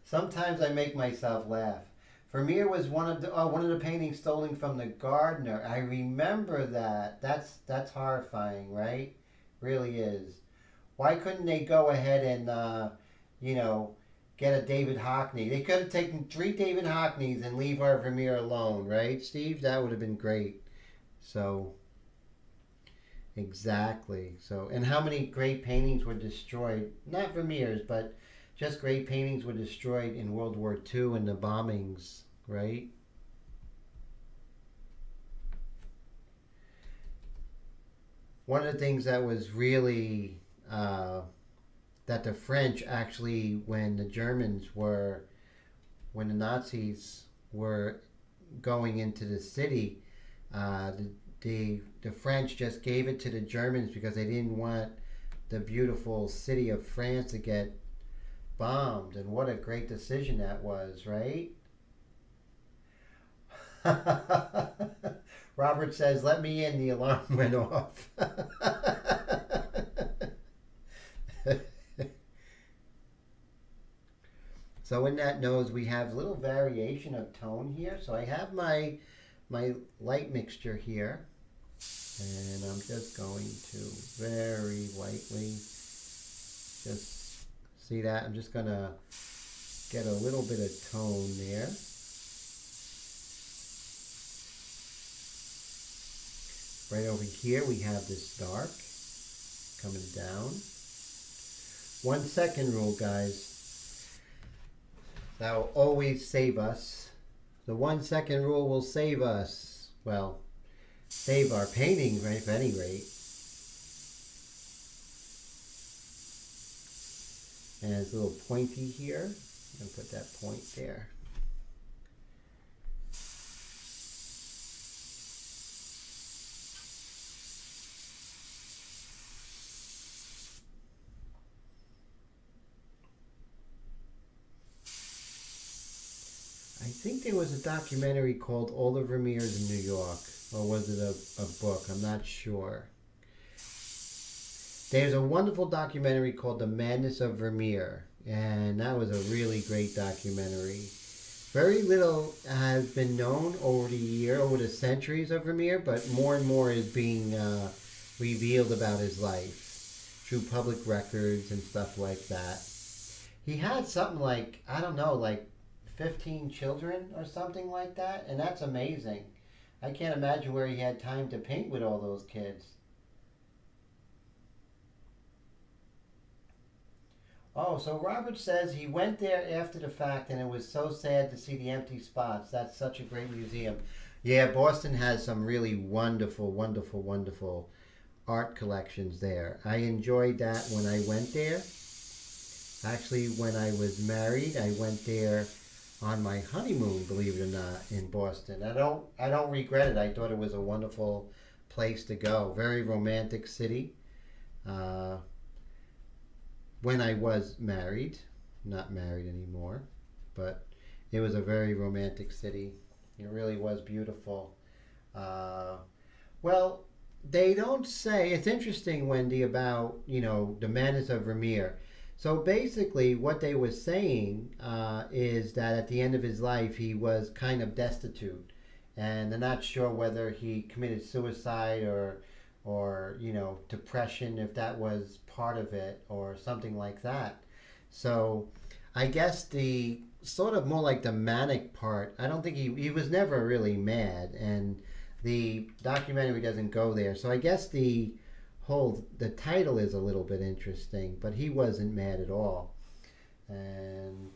Sometimes I make myself laugh. Vermeer was one of the paintings stolen from the gardener. I remember that. That's horrifying, right? Really is. Why couldn't they go ahead and get a David Hockney? They could have taken 3 David Hockneys and leave our Vermeer alone, right, Steve? That would have been great. So exactly. So, and how many great paintings were destroyed? Not Vermeer's, but just great paintings were destroyed in World War II in the bombings, right? One of the things that was really that the French actually, when the Nazis were going into the city, the French just gave it to the Germans because they didn't want the beautiful city of France to get bombed. And what a great decision that was, right? Robert says, "Let me in." The alarm went off. So in that nose, we have a little variation of tone here. So I have my light mixture here, and I'm just going to very lightly just see that. I'm just going to get a little bit of tone there. Right over here we have this dark coming down. 1 second rule, guys. That will always save us. The 1 second rule will save us. Well, save our painting, right, at any rate. And it's a little pointy here. I'm going to put that point there. I think there was a documentary called All the Vermeers in New York, or was it a book? I'm not sure. There's a wonderful documentary called The Madness of Vermeer, and that was a really great documentary. Very little has been known over the centuries of Vermeer, but more and more is being revealed about his life through public records and stuff like that. He had something like, I don't know, like 15 children or something like that, and that's amazing. I can't imagine where he had time to paint with all those kids. Oh, so Robert says he went there after the fact and it was so sad to see the empty spots. That's such a great museum. Yeah, Boston has some really wonderful, wonderful, wonderful art collections there. I enjoyed that when I went there. Actually, when I was married, I went there on my honeymoon, believe it or not, in Boston. I don't regret it. I thought it was a wonderful place to go. Very romantic city. When I was married, not married anymore, but it was a very romantic city. It really was beautiful. Well, they don't say, it's interesting, Wendy, about, the madness of Vermeer. So basically what they were saying is that at the end of his life he was kind of destitute, and they're not sure whether he committed suicide or depression, if that was part of it or something like that. So I guess the sort of more like the manic part, I don't think he was never really mad, and the documentary doesn't go there. So I guess the title is a little bit interesting, but he wasn't mad at all. And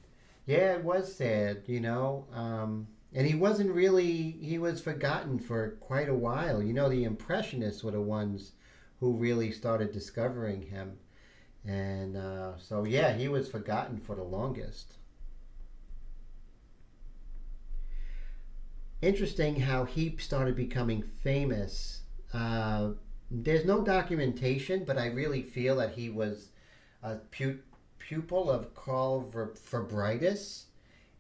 yeah, it was sad, and he wasn't really, he was forgotten for quite a while. The Impressionists were the ones who really started discovering him. And so yeah, he was forgotten for the longest. Interesting how he started becoming famous. There's no documentation, but I really feel that he was a pupil of Carl Fabritis.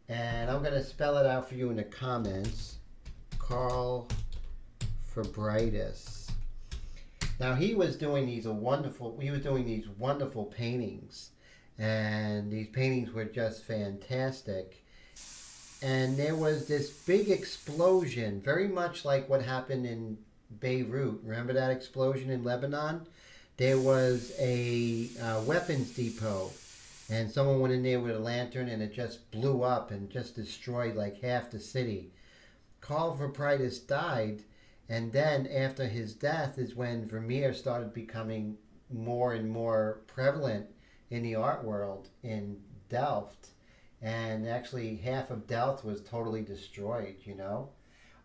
And I'm going to spell it out for you in the comments. Carl Fabritis. Now he was doing these wonderful paintings, and these paintings were just fantastic. And there was this big explosion, very much like what happened in Beirut. Remember that explosion in Lebanon? There was a weapons depot, and someone went in there with a lantern, and it just blew up and just destroyed like half the city. Carl Fabritis died, and then after his death is when Vermeer started becoming more and more prevalent in the art world in Delft. And actually half of Delft was totally destroyed, you know.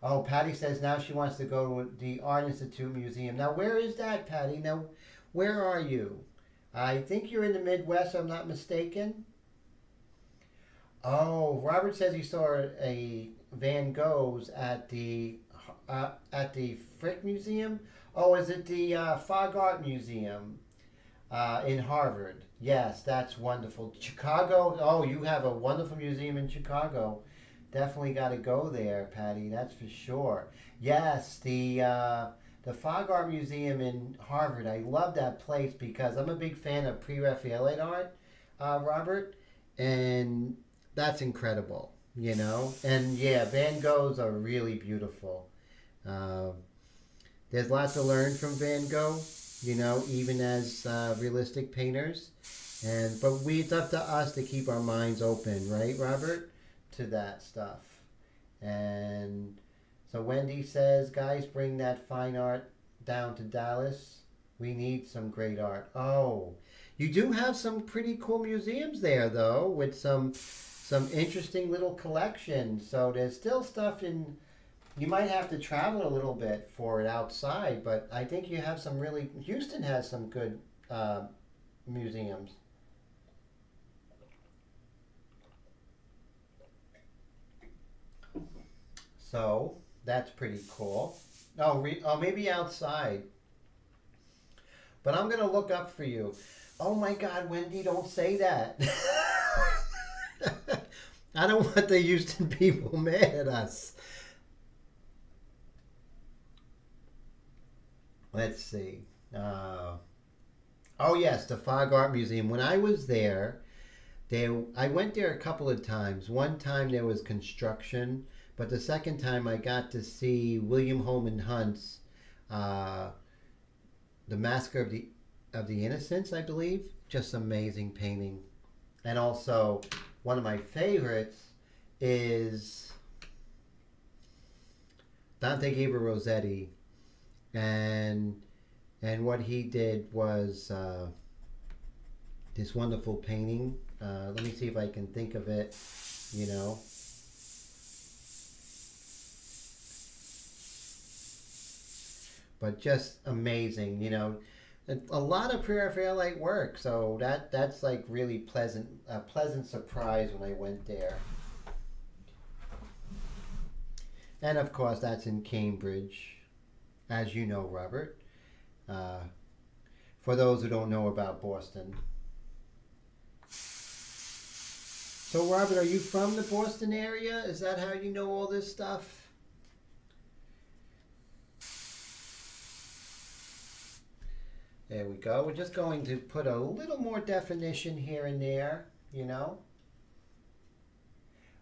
Oh, Patty says now she wants to go to the Art Institute Museum. Now, where is that, Patty? Now, where are you? I think you're in the Midwest, if I'm not mistaken. Oh, Robert says he saw a Van Gogh's at the Frick Museum. Oh, is it the Fog Art Museum in Harvard? Yes, that's wonderful. Chicago. Oh, you have a wonderful museum in Chicago. Definitely got to go there, Patty. That's for sure. Yes, the Fog Art Museum in Harvard. I love that place because I'm a big fan of Pre-Raphaelite art, Robert, and that's incredible. You know, and yeah, Van Goghs are really beautiful. There's lots to learn from Van Gogh. You know, even as realistic painters, but it's up to us to keep our minds open, right, Robert, to that stuff. And so Wendy says, guys, bring that fine art down to Dallas. We need some great art. Oh, you do have some pretty cool museums there, though, with some interesting little collections. So there's still stuff in. You might have to travel a little bit for it outside, but I think you have some really. Houston has some good museums. So that's pretty cool. Oh, maybe outside. But I'm gonna look up for you. Oh my God, Wendy, don't say that. I don't want the Houston people mad at us. Let's see. Oh yes, the Fog Art Museum. When I was there, I went there a couple of times. One time there was construction, but the second time I got to see William Holman Hunt's The Massacre of the Innocents, I believe. Just amazing painting. And also, one of my favorites is Dante Gabriel Rossetti. And what he did was this wonderful painting. Let me see if I can think of it, you know. But just amazing, you know. A lot of Pre-Raphaelite work, so that's like really a pleasant surprise when I went there. And of course, that's in Cambridge, as you know, Robert. For those who don't know about Boston. So, Robert, are you from the Boston area? Is that how you know all this stuff? There we go. We're just going to put a little more definition here and there, you know.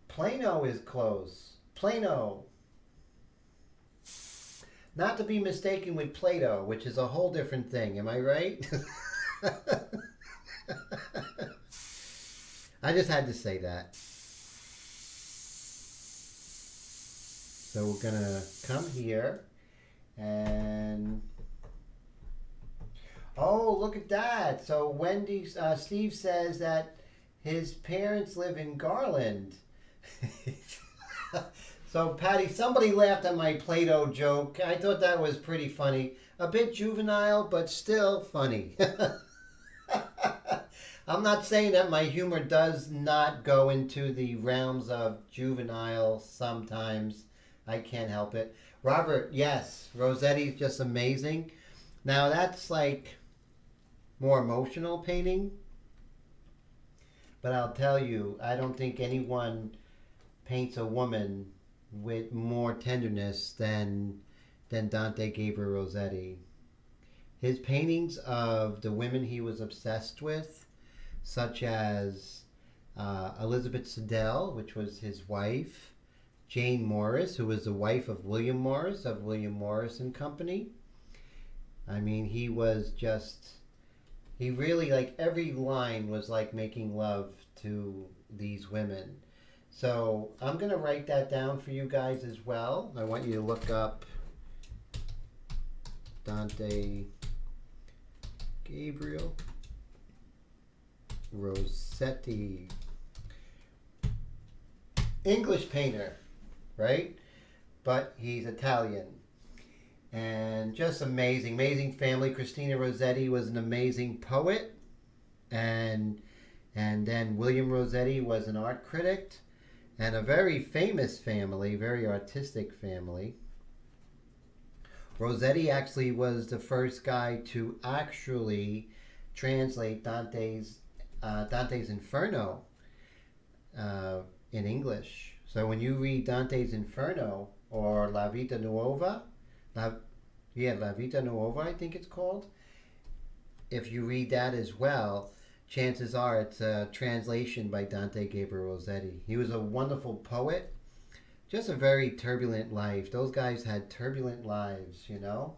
Plano is close. Plano. Not to be mistaken with Plato, which is a whole different thing. Am I right? I just had to say that. So we're going to come here and... Oh, look at that. So Steve says that his parents live in Garland. So, Patty, somebody laughed at my Play-Doh joke. I thought that was pretty funny. A bit juvenile, but still funny. I'm not saying that my humor does not go into the realms of juvenile sometimes. I can't help it. Robert, yes, Rossetti's just amazing. Now, that's like more emotional painting. But I'll tell you, I don't think anyone paints a woman with more tenderness than than Dante Gabriel Rossetti. His paintings of the women he was obsessed with, such as Elizabeth Siddell, which was his wife, Jane Morris, who was the wife of William Morris and Company. I mean, he really, like, every line was like making love to these women. So I'm going to write that down for you guys as well. I want you to look up Dante Gabriel Rossetti. English painter, right? But he's Italian. And just amazing, amazing family. Christina Rossetti was an amazing poet. And then William Rossetti was an art critic. And a very famous family, very artistic family. Rossetti actually was the first guy to actually translate Dante's Inferno in English. So when you read Dante's Inferno or La Vita Nuova, La Vita Nuova, I think it's called. If you read that as well, chances are it's a translation by Dante Gabriel Rossetti. He was a wonderful poet. Just a very turbulent life. Those guys had turbulent lives, you know?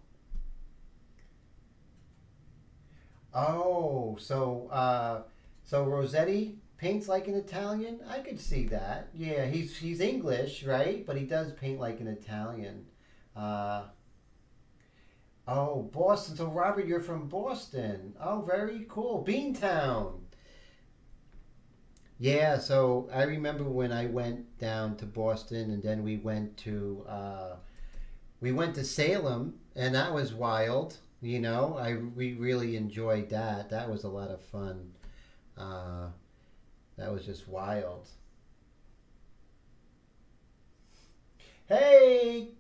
Oh, so Rossetti paints like an Italian? I could see that. Yeah, he's English, right? But he does paint like an Italian. Oh, Boston. So, Robert, you're from Boston. Oh, very cool. Beantown. Yeah, so I remember when I went down to Boston, and then we went to Salem, and that was wild. You know, we really enjoyed that. That was a lot of fun. That was just wild. Hey,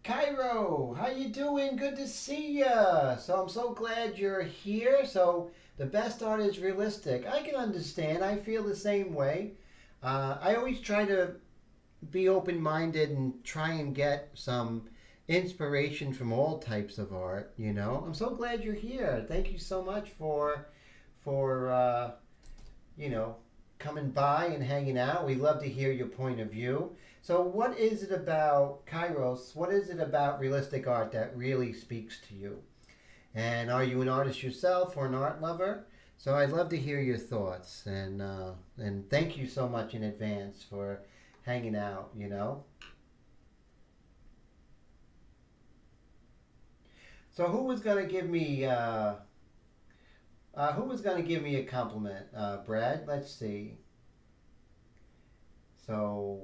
Cairo, how you doing? Good to see ya. So I'm so glad you're here. So the best art is realistic. I can understand. I feel the same way. I always try to be open-minded and try and get some inspiration from all types of art. You know, I'm so glad you're here. Thank you so much for coming by and hanging out. We love to hear your point of view. So what is it about Kairos? What is it about realistic art that really speaks to you? And are you an artist yourself or an art lover? So I'd love to hear your thoughts. And thank you so much in advance for hanging out, you know. So who was going to give me a compliment? Brad, let's see. So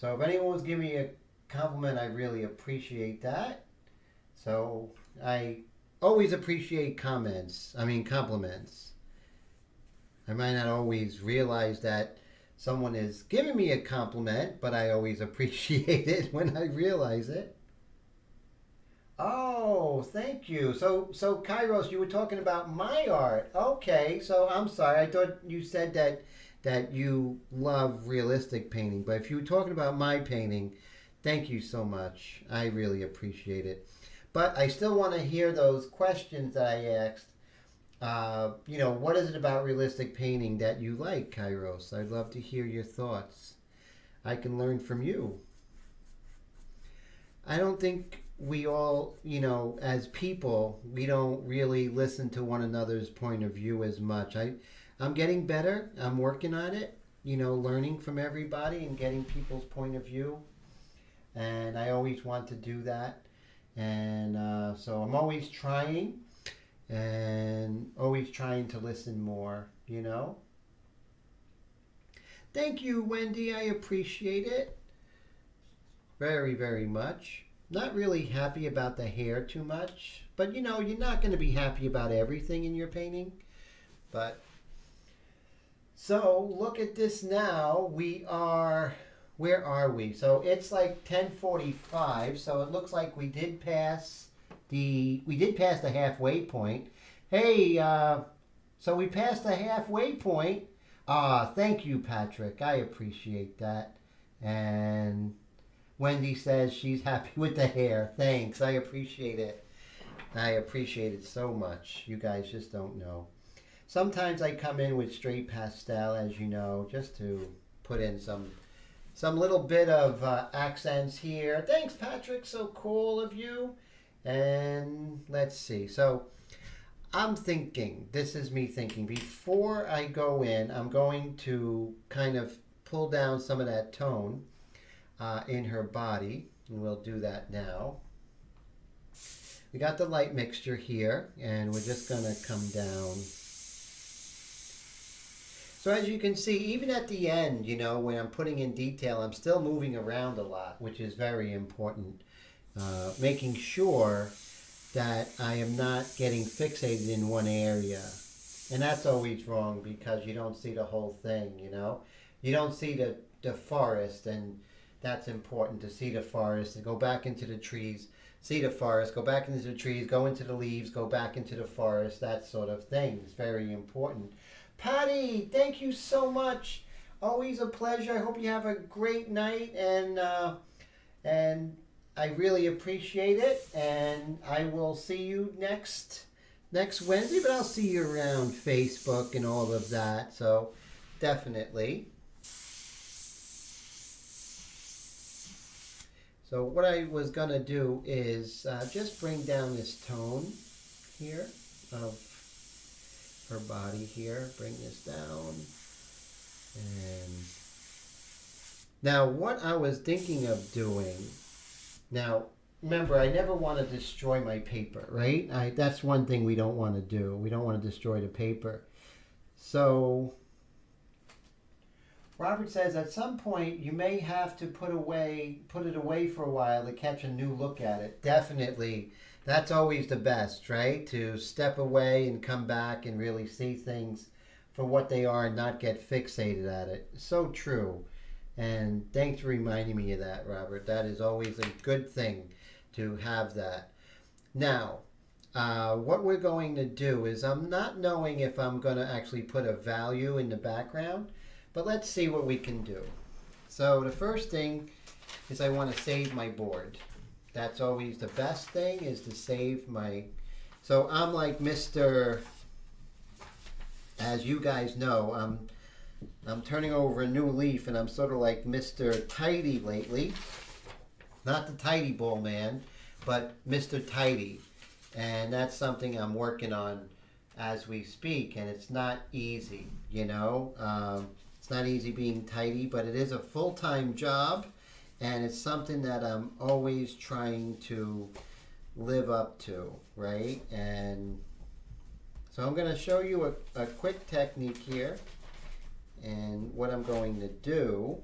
if anyone was giving me a compliment, I really appreciate that. So I always appreciate compliments. I might not always realize that someone is giving me a compliment, but I always appreciate it when I realize it. Oh, thank you. So Kairos, you were talking about my art. Okay, so I'm sorry. I thought you said that you love realistic painting, but if you were talking about my painting, thank you so much. I really appreciate it. But I still want to hear those questions that I asked. What is it about realistic painting that you like, Kairos? I'd love to hear your thoughts. I can learn from you. I don't think we all, as people, we don't really listen to one another's point of view as much. I'm getting better. I'm working on it, learning from everybody and getting people's point of view. And I always want to do that. And so I'm always trying and always trying to listen more, Thank you, Wendy. I appreciate it very, very much. Not really happy about the hair too much, but you're not going to be happy about everything in your painting. But so look at this now. Where are we? So it's like 10:45. So it looks like we did pass the halfway point. Hey, so we passed the halfway point. Thank you, Patrick. I appreciate that. And Wendy says she's happy with the hair. Thanks. I appreciate it. I appreciate it so much. You guys just don't know. Sometimes I come in with straight pastel, as you know, just to put in some little bit of accents here. Thanks, Patrick. So cool of you. And let's see. So I'm thinking, this is me thinking, before I go in, I'm going to kind of pull down some of that tone in her body. And we'll do that now. We got the light mixture here, and we're just going to come down. So as you can see, even at the end, you know, when I'm putting in detail, I'm still moving around a lot, which is very important. Making sure that I am not getting fixated in one area. And that's always wrong because you don't see the whole thing, you know. You don't see the forest, and that's important to see the forest and go back into the trees. See the forest, go back into the trees, go into the leaves, go back into the forest, that sort of thing is very important. Patty, thank you so much. Always a pleasure. I hope you have a great night, and I really appreciate it. And I will see you next Wednesday, but I'll see you around Facebook and all of that. So definitely. So what I was going to do is just bring down this tone here of her body here. Bring this down. And now what I was thinking of doing, now remember I never want to destroy my paper, right? That's one thing we don't want to do. We don't want to destroy the paper. So Robert says at some point you may have to put it away for a while to catch a new look at it. Definitely. That's always the best, right? To step away and come back and really see things for what they are and not get fixated at it. So true. And thanks for reminding me of that, Robert. That is always a good thing to have that. Now, what we're going to do is I'm not knowing if I'm going to actually put a value in the background. But let's see what we can do. So the first thing is I want to save my board. That's always the best thing, is to save my... So I'm like Mr. As you guys know, I'm turning over a new leaf, and I'm sort of like Mr. Tidy lately. Not the Tidy Bowl man, but Mr. Tidy. And that's something I'm working on as we speak, and it's not easy, you know. It's not easy being tidy, but it is a full-time job, and it's something that I'm always trying to live up to, right? And so I'm going to show you a quick technique here, and what I'm going to do.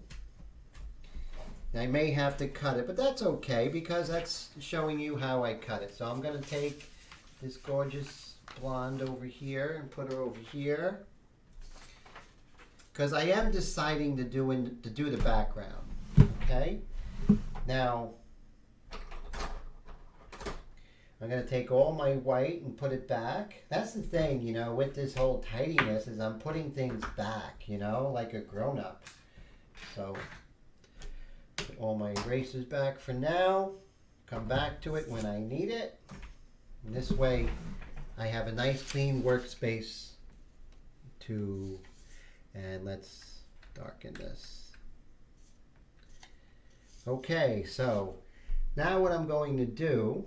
I may have to cut it, but that's okay because that's showing you how I cut it. So I'm going to take this gorgeous blonde over here and put her over here, because I am deciding to do the background. Okay. Now I'm going to take all my white and put it back. That's the thing, you know, with this whole tidiness, is I'm putting things back, you know, like a grown-up. So put all my erasers back for now. Come back to it when I need it. And this way I have a nice clean workspace to... And let's darken this. Okay, so now what I'm going to do,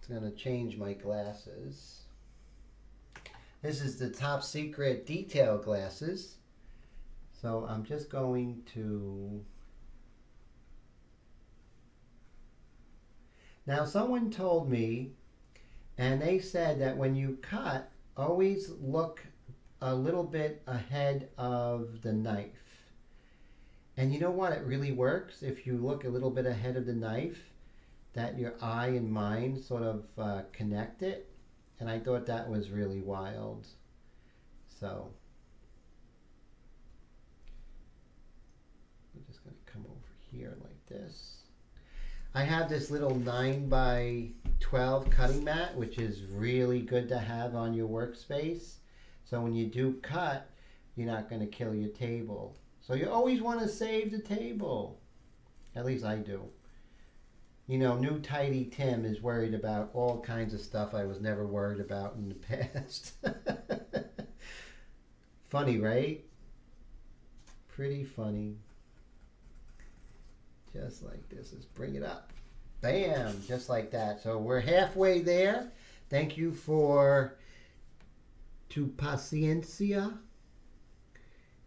I'm going to change my glasses. This is the Top Secret detail glasses. So I'm just going to... Now someone told me, and they said that when you cut, always look a little bit ahead of the knife. And you know what? It really works if you look a little bit ahead of the knife, that your eye and mind sort of connect it. And I thought that was really wild. So I'm just going to come over here like this. I have this little 9x12 cutting mat, which is really good to have on your workspace. So when you do cut, you're not going to kill your table. So you always want to save the table. At least I do. You know, new tidy Tim is worried about all kinds of stuff I was never worried about in the past. Funny, right? Pretty funny. Just like this. Let's bring it up. Bam! Just like that. So we're halfway there. Thank you for tu paciencia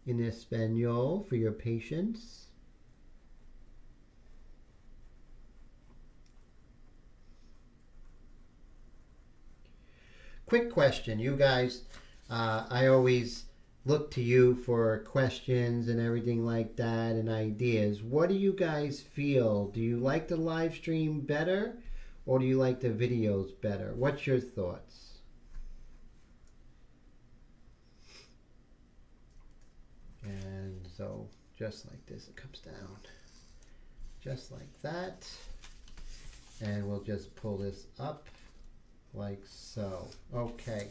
in Espanol, for your patience. Quick question, you guys. I always look to you for questions and everything like that and ideas. What do you guys feel? Do you like the live stream better or do you like the videos better? What's your thoughts? And so just like this, it comes down. Just like that. And we'll just pull this up like so. Okay.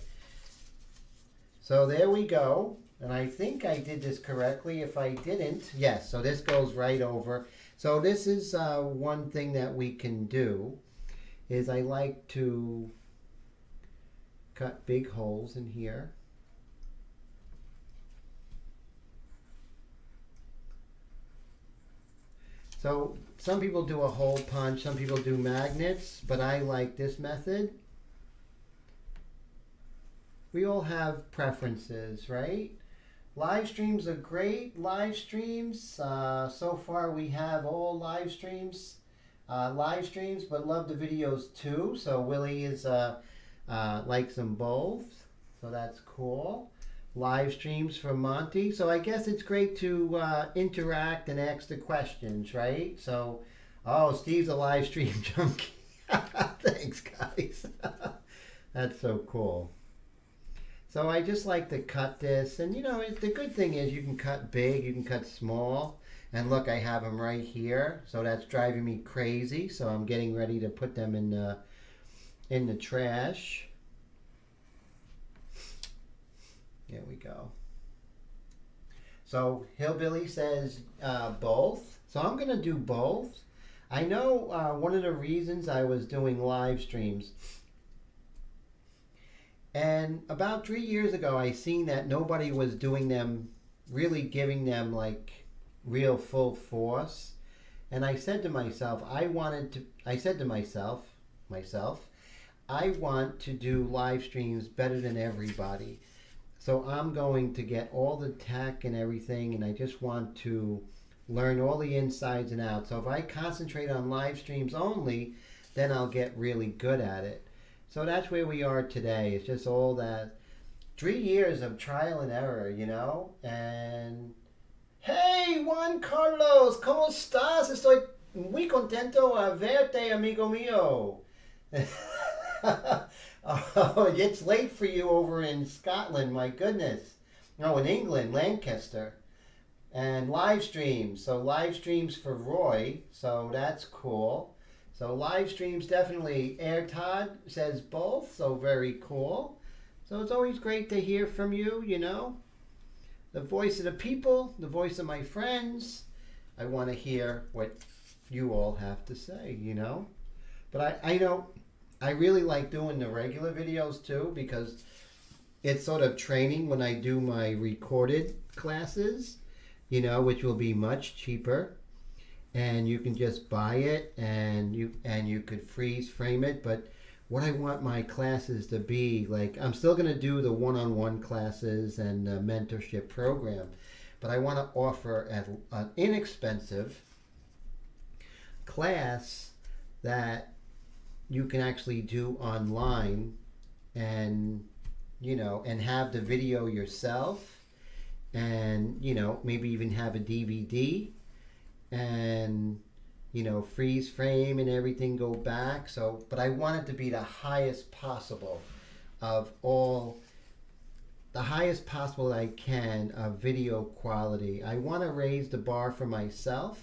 So there we go. And I think I did this correctly. If I didn't, yes, so this goes right over. So this is one thing that we can do is I like to cut big holes in here. So some people do a hole punch, some people do magnets, but I like this method. We all have preferences, right? Live streams are great. Live streams, so far we have all live streams, but love the videos too. So Willie is likes them both, so that's cool. Live streams from Monty. So I guess it's great to interact and ask the questions, right? So, oh, Steve's a live stream junkie. Thanks, guys. That's so cool. So I just like to cut this, and you know, the good thing is you can cut big, you can cut small, and look, I have them right here, so that's driving me crazy, so I'm getting ready to put them in the trash. There we go. So Hillbilly says both, so I'm going to do both. I know one of the reasons I was doing live streams, and about 3 years ago, I seen that nobody was doing them, really giving them like real full force. And I said to myself, I want to do live streams better than everybody. So I'm going to get all the tech and everything, and I just want to learn all the insides and outs. So if I concentrate on live streams only, then I'll get really good at it. So that's where we are today. It's just all that 3 years of trial and error, you know? And hey, Juan Carlos, ¿cómo estás? Estoy muy contento a verte, amigo mío. Oh, it's late for you over in Scotland, my goodness. No, in England, Lancaster. And live streams. So live streams for Roy. So that's cool. So live streams definitely. Air Todd says both, so very cool. So it's always great to hear from you, you know. The voice of the people, the voice of my friends. I want to hear what you all have to say, you know. But I know I really like doing the regular videos too, because it's sort of training when I do my recorded classes, you know, which will be much cheaper. And you can just buy it, and you could freeze frame it. But what I want my classes to be, like, I'm still going to do the one-on-one classes and the mentorship program, but I want to offer an inexpensive class that you can actually do online, and you know, and have the video yourself, and you know, maybe even have a DVD. And you know, freeze frame and everything go back. So, but I want it to be the highest possible of all, the highest possible that I can of video quality. I want to raise the bar for myself,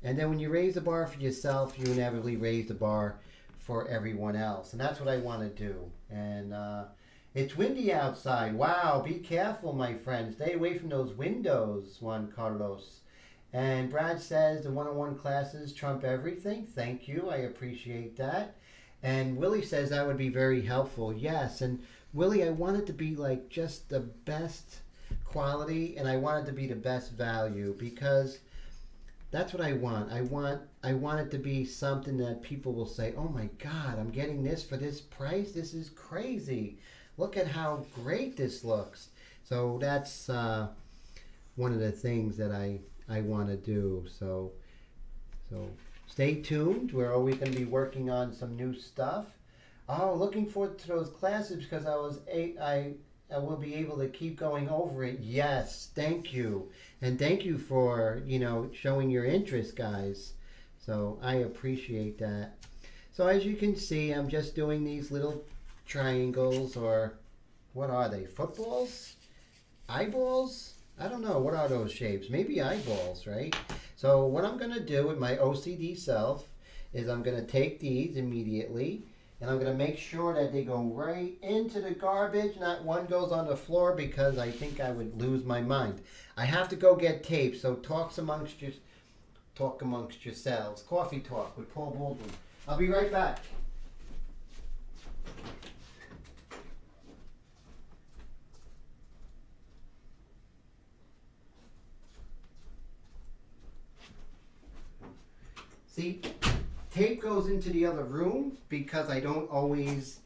and then when you raise the bar for yourself, you inevitably raise the bar for everyone else, and that's what I want to do. And it's windy outside. Wow, be careful, my friend. Stay away from those windows, Juan Carlos. And Brad says the one-on-one classes trump everything. Thank you. I appreciate that. And Willie says that would be very helpful. Yes. And Willie, I want it to be like just the best quality, and I want it to be the best value, because that's what I want. I want it to be something that people will say, "Oh my God, I'm getting this for this price. This is crazy. Look at how great this looks." So that's one of the things that I want to do. So stay tuned. We're always going to be working on some new stuff. Oh, looking forward to those classes, because I will be able to keep going over it. Yes, thank you. And thank you for, showing your interest, guys. So I appreciate that. So as you can see, I'm just doing these little triangles, or what are they? Footballs? Eyeballs? I don't know. What are those shapes? Maybe eyeballs, right? So what I'm going to do with my OCD self is I'm going to take these immediately, and I'm going to make sure that they go right into the garbage. Not one goes on the floor, because I think I would lose my mind. I have to go get tape, so talk amongst yourselves. Coffee Talk with Paul Baldwin. I'll be right back. See, tape goes into the other room because I don't always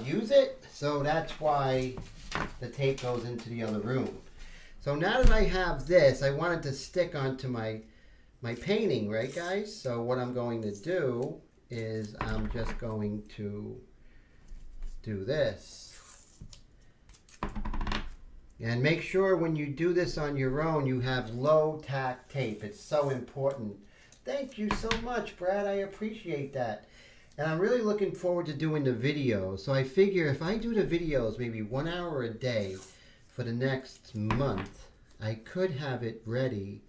use it, so that's why the tape goes into the other room. So now that I have this, I want it to stick onto my painting, right guys? So what I'm going to do is I'm just going to do this. And make sure when you do this on your own, you have low tack tape. It's so important. Thank you so much, Brad. I appreciate that. And I'm really looking forward to doing the videos. So I figure if I do the videos maybe 1 hour a day for the next month, I could have it ready.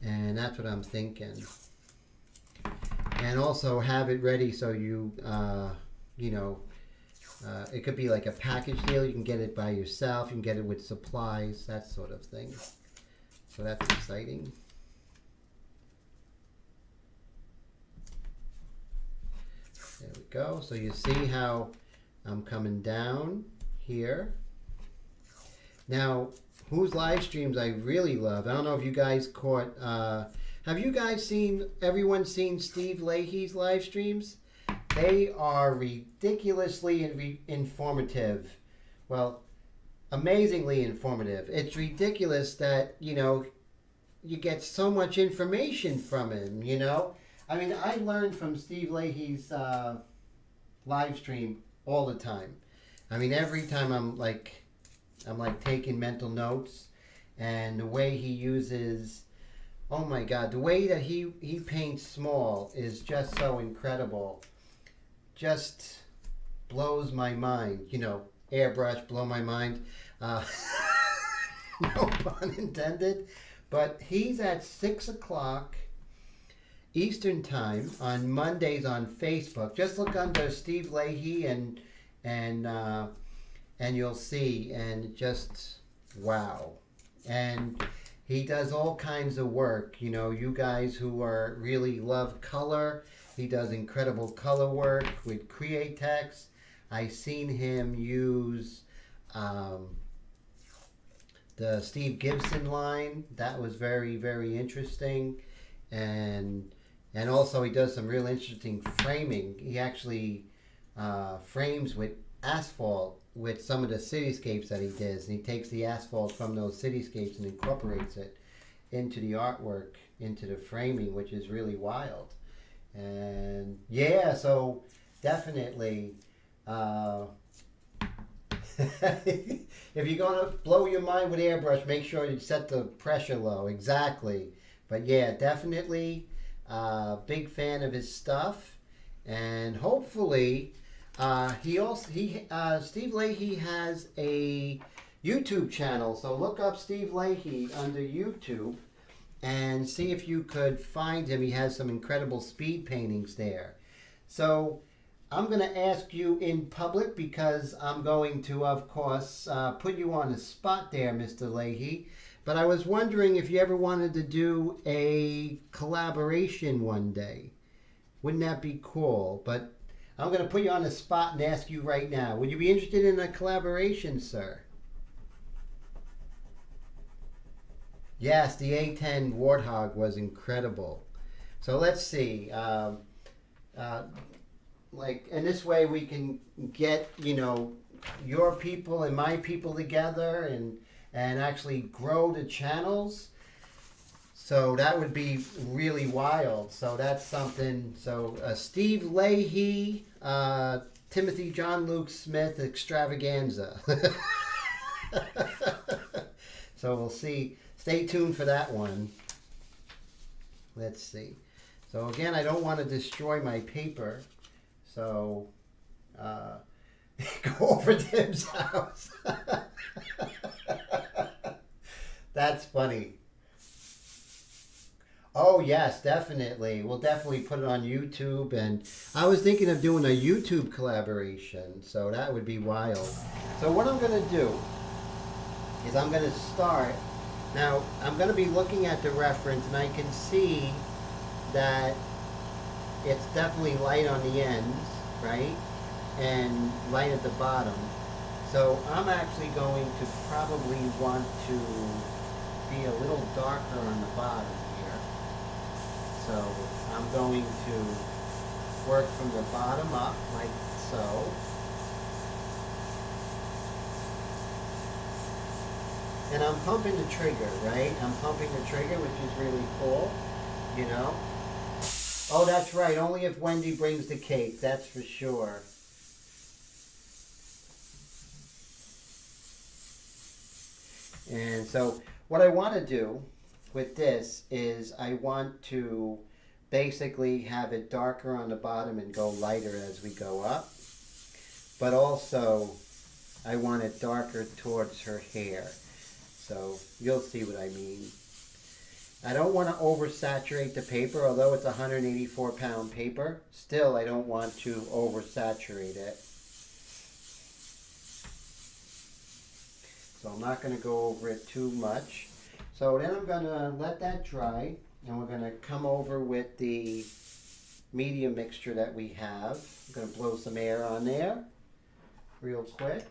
And that's what I'm thinking. And also have it ready so it could be like a package deal. You can get it by yourself. You can get it with supplies, that sort of thing. So that's exciting. There we go. So you see how I'm coming down here. Now, whose live streams I really love. I don't know if you guys caught. Have you guys everyone seen Steve Leahy's live streams? They are ridiculously informative. Well, amazingly informative. It's ridiculous that, you get so much information from him, I mean, I learn from Steve Leahy's live stream all the time. I mean, every time I'm like taking mental notes, and the way he uses, oh my God, the way that he paints small is just so incredible. Just blows my mind. Airbrush, blow my mind. No pun intended. But he's at 6 o'clock Eastern Time on Mondays on Facebook. Just look under Steve Leahy and you'll see, and just wow. And he does all kinds of work. You guys who really love color, he does incredible color work with Createx. I seen him use the Steve Gibson line. That was very, very interesting. And also he does some real interesting framing. He actually frames with asphalt with some of the cityscapes that he does. And he takes the asphalt from those cityscapes and incorporates it into the artwork, into the framing, which is really wild. And yeah, so definitely if you're going to blow your mind with airbrush, make sure you set the pressure low. Exactly. But yeah, definitely big fan of his stuff. And hopefully Steve Leahy has a YouTube channel. So look up Steve Leahy under YouTube and see if you could find him. He has some incredible speed paintings there. So I'm going to ask you in public, because I'm going to, of course, put you on the spot there, Mr. Leahy. But I was wondering if you ever wanted to do a collaboration one day. Wouldn't that be cool? But I'm going to put you on the spot and ask you right now. Would you be interested in a collaboration, sir? Yes, the A10 Warthog was incredible. So let's see. Like, and this way we can get, you know, your people and my people together and actually grow the channels. So that would be really wild. So that's something. So Steve Leahy, Timothy John Luke Smith extravaganza. So we'll see. Stay tuned for that one. Let's see. So again, I don't want to destroy my paper. So go over Tim's house. That's funny. Oh yes, definitely. We'll definitely put it on YouTube. And I was thinking of doing a YouTube collaboration. So that would be wild. So what I'm going to do is I'm going to start. Now, I'm going to be looking at the reference, and I can see that it's definitely light on the ends, right? And light at the bottom. So I'm actually going to probably want to be a little darker on the bottom here. So I'm going to work from the bottom up, like so. And I'm pumping the trigger, right? I'm pumping the trigger, which is really cool, you know? Oh, that's right. Only if Wendy brings the cake, that's for sure. And so what I want to do with this is I want to basically have it darker on the bottom and go lighter as we go up. But also I want it darker towards her hair. So you'll see what I mean. I don't want to oversaturate the paper, although it's 184 pound paper. Still, I don't want to oversaturate it. So I'm not going to go over it too much. So then I'm going to let that dry, and we're going to come over with the medium mixture that we have. I'm going to blow some air on there real quick.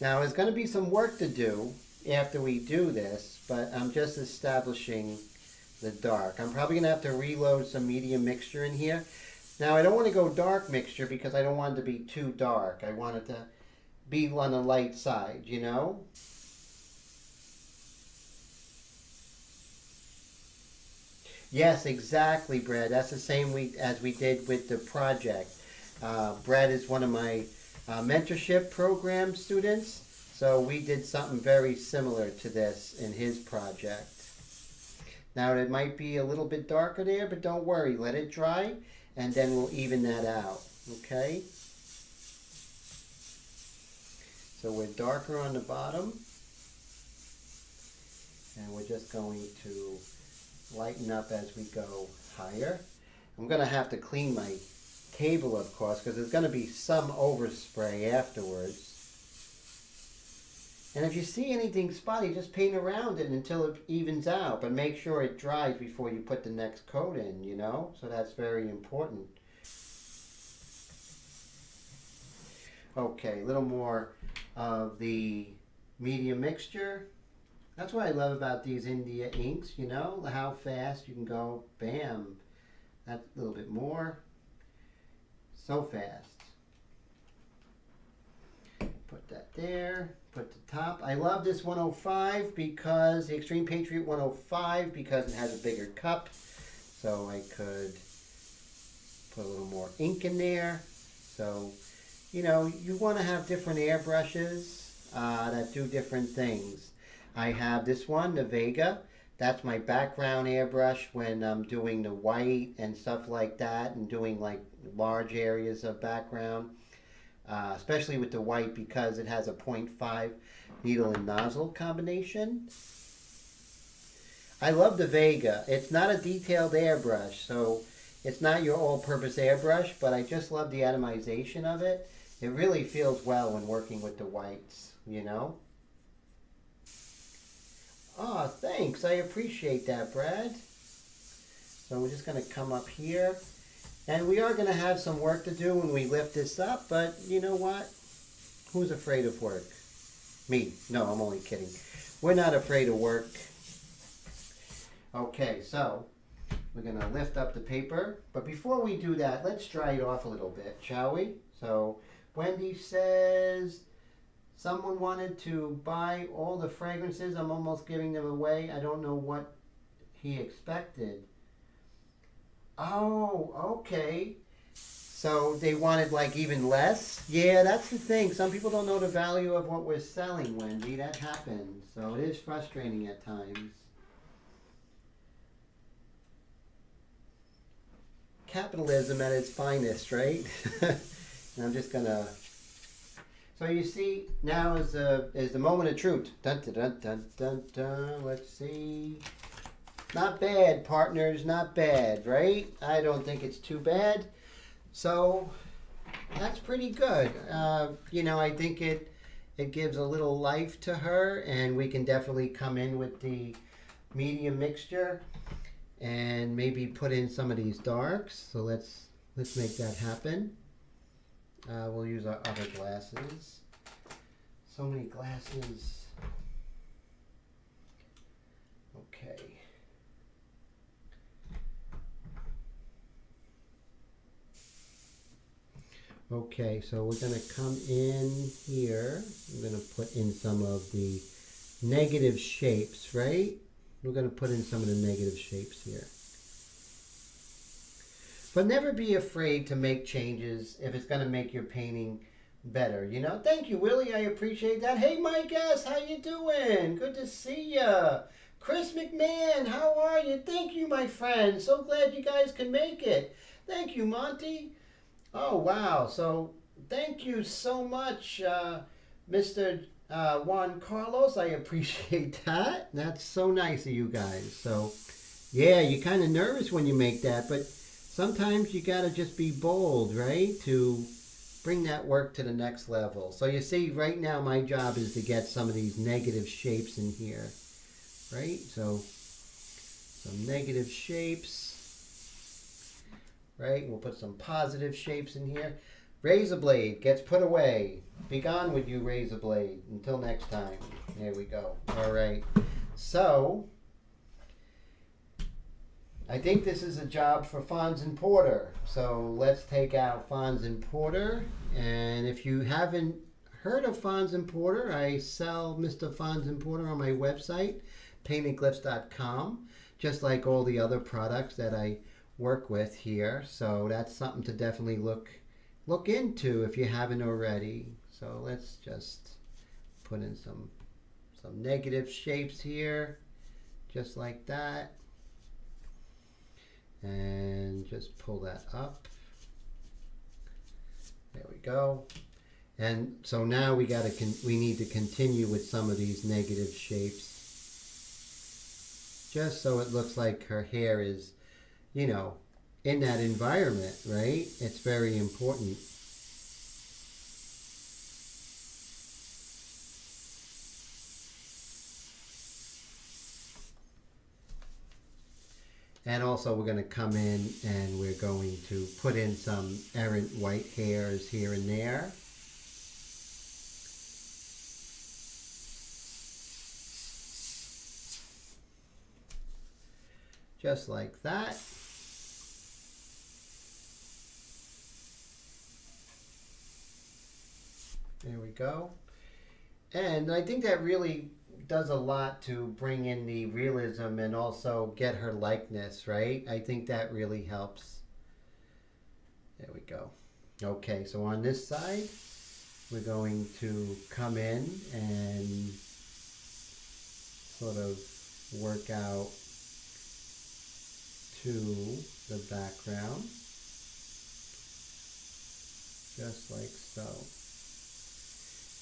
Now, there's going to be some work to do after we do this, but I'm just establishing the dark. I'm probably going to have to reload some medium mixture in here. Now, I don't want to go dark mixture because I don't want it to be too dark. I want it to be on the light side, you know? Yes, exactly, Brad. That's the same as we did with the project. Brad is one of my mentorship program students, so we did something very similar to this in his project. Now it might be a little bit darker there, but don't worry, let it dry and then we'll even that out, okay? So we're darker on the bottom and we're just going to lighten up as we go higher. I'm going to have to clean my table, of course, because there's going to be some overspray afterwards. And if you see anything spotty, just paint around it until it evens out, but make sure it dries before you put the next coat in, you know? So that's very important. Okay, a little more of the medium mixture. That's what I love about these India inks, you know, how fast you can go, bam. That's a little bit more. So fast. Put that there. Put the top. I love this 105 because the Extreme Patriot 105 because it has a bigger cup. So I could put a little more ink in there. So, you know, you want to have different airbrushes that do different things. I have this one, the Vega. That's my background airbrush when I'm doing the white and stuff like that and doing like large areas of background, especially with the white because it has a 0.5 needle and nozzle combination. I love the Vega. It's not a detailed airbrush, so it's not your all-purpose airbrush, but I just love the atomization of it. It really feels well when working with the whites, you know? Oh, thanks. I appreciate that, Brad. So we're just going to come up here. And we are going to have some work to do when we lift this up, but you know what? Who's afraid of work? Me. No, I'm only kidding. We're not afraid of work. Okay, so we're going to lift up the paper. But before we do that, let's dry it off a little bit, shall we? So Wendy says someone wanted to buy all the fragrances. I'm almost giving them away. I don't know what he expected. Oh, okay. So they wanted like even less? Yeah, that's the thing. Some people don't know the value of what we're selling, Wendy. That happens. So it is frustrating at times. Capitalism at its finest, right? And I'm just gonna. So you see, now is the moment of truth. Dun dun dun dun dun dun. Let's see. Not bad, partners. Not bad, right? I don't think it's too bad. So that's pretty good. You know, I think it gives a little life to her, and we can definitely come in with the medium mixture and maybe put in some of these darks. So let's make that happen. We'll use our other glasses. So many glasses. Okay. Okay, so we're going to come in here. I'm going to put in some of the negative shapes, right? We're going to put in some of the negative shapes here. But never be afraid to make changes if it's going to make your painting better. You know, thank you, Willie. I appreciate that. Hey, Mike S., how you doing? Good to see ya. Chris McMahon, how are you? Thank you, my friend. So glad you guys can make it. Thank you, Monty. Oh, wow. So thank you so much, Mr. Juan Carlos. I appreciate that. That's so nice of you guys. So, yeah, you're kind of nervous when you make that, but sometimes you got to just be bold, right, to bring that work to the next level. So you see, right now my job is to get some of these negative shapes in here, right? So some negative shapes. Right, we'll put some positive shapes in here. Razor blade gets put away. Be gone with you, razor blade. Until next time. There we go. All right. So, I think this is a job for Fons and Porter. So let's take out Fons and Porter. And if you haven't heard of Fons and Porter, I sell Mr. Fons and Porter on my website, paintandglyphs.com, just like all the other products that I work with here. So that's something to definitely look into if you haven't already. So let's just put in some negative shapes here, just like that, and just pull that up. There we go. And so now we need to continue with some of these negative shapes, just so it looks like her hair is, you know, in that environment, right? It's very important. And also we're going to come in and we're going to put in some errant white hairs here and there. Just like that. There we go. And I think that really does a lot to bring in the realism and also get her likeness, right? I think that really helps. There we go. Okay, so on this side, we're going to come in and sort of work out to the background, just like so.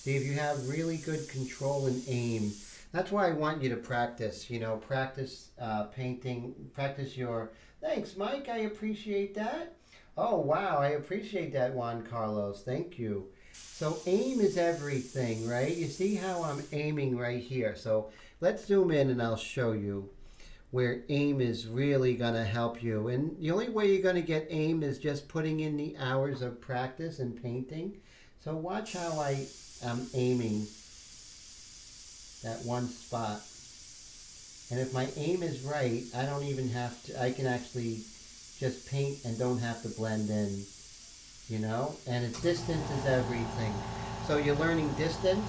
See, if you have really good control and aim, that's why I want you to practice, you know, practice painting, practice your, thanks Mike, I appreciate that. Oh wow, I appreciate that, Juan Carlos, thank you. So aim is everything, right? You see how I'm aiming right here. So let's zoom in and I'll show you where aim is really going to help you. And the only way you're going to get aim is just putting in the hours of practice and painting. So watch how I am aiming that one spot. And if my aim is right, I don't even have to, I can actually just paint and don't have to blend in, you know? And its distance is everything. So you're learning distance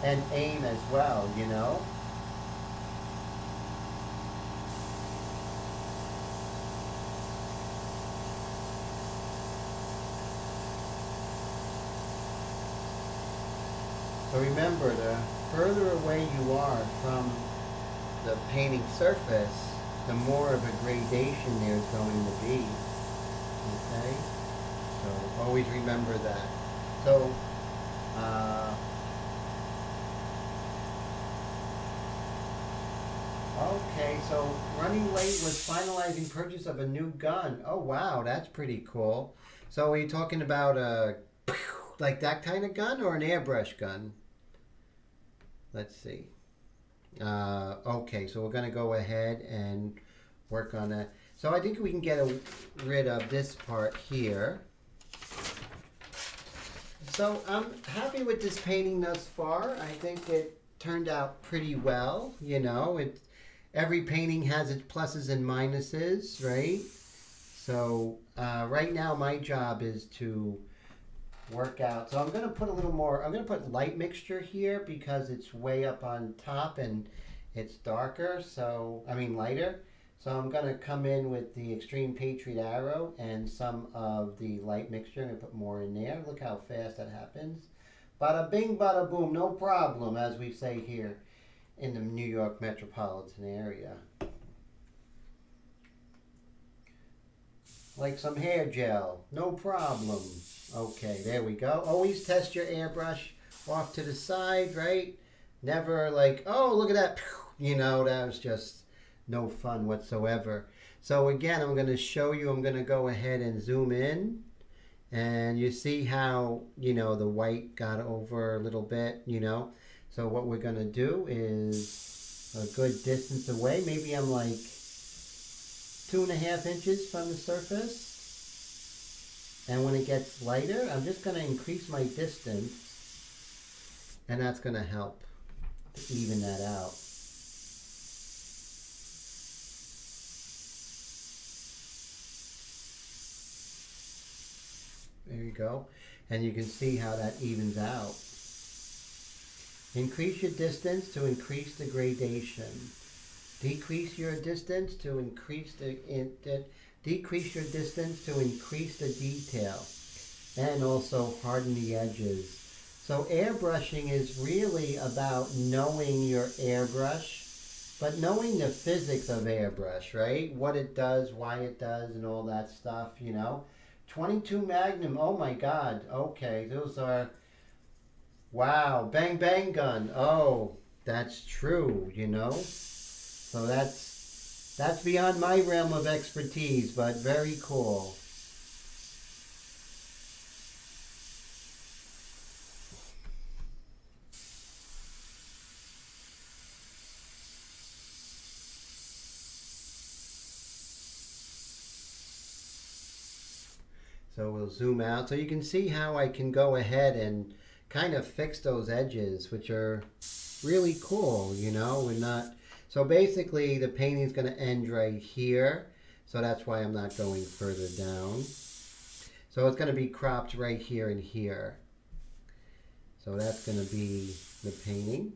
and aim as well, you know? So remember, the further away you are from the painting surface, the more of a gradation there's going to be. Okay? So always remember that. So, okay, so running late was finalizing purchase of a new gun. Oh wow, that's pretty cool. So are you talking about a like that kind of gun or an airbrush gun? Let's see. Okay, so we're going to go ahead and work on that. So I think we can get rid of this part here. So I'm happy with this painting thus far. I think it turned out pretty well. You know, every painting has its pluses and minuses, right? So right now my job is to work out. So I'm going to put a little more, I'm going to put light mixture here because it's way up on top and it's darker, so, I mean lighter. So I'm going to come in with the Extreme Patriot Arrow and some of the light mixture. I'm going to put more in there. Look how fast that happens. Bada bing, bada boom, no problem, as we say here in the New York metropolitan area. Like some hair gel, no problem. Okay, there we go. Always test your airbrush off to the side, right? Never like, oh, look at that. You know, that was just no fun whatsoever. So again, I'm going to show you, I'm going to go ahead and zoom in. And you see how, you know, the white got over a little bit, you know. So what we're going to do is a good distance away. Maybe I'm like 2.5 inches from the surface. And when it gets lighter, I'm just going to increase my distance, and that's going to help to even that out. There you go. And you can see how that evens out. Increase your distance to increase the gradation. Decrease your distance to increase decrease your distance to increase the detail, and also harden the edges. So airbrushing is really about knowing your airbrush, but knowing the physics of airbrush, right? What it does, why it does, and all that stuff, you know. 22 Magnum, oh my God, okay, those are, wow, bang bang gun, oh, that's true, you know. So that's beyond my realm of expertise, but very cool. So we'll zoom out so you can see how I can go ahead and kind of fix those edges, which are really cool, you know. We're not, so basically the painting is going to end right here, so that's why I'm not going further down. So it's going to be cropped right here and here. So that's going to be the painting.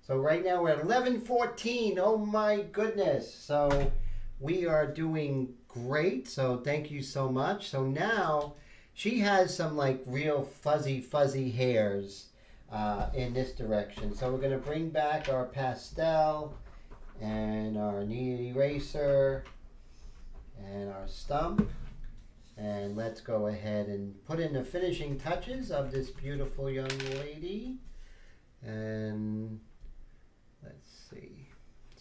So right now we're at 11:14. Oh my goodness. So we are doing great. So thank you so much. So now she has some like real fuzzy hairs in this direction. So we're going to bring back our pastel and our kneaded eraser and our stump. And let's go ahead and put in the finishing touches of this beautiful young lady. And let's see.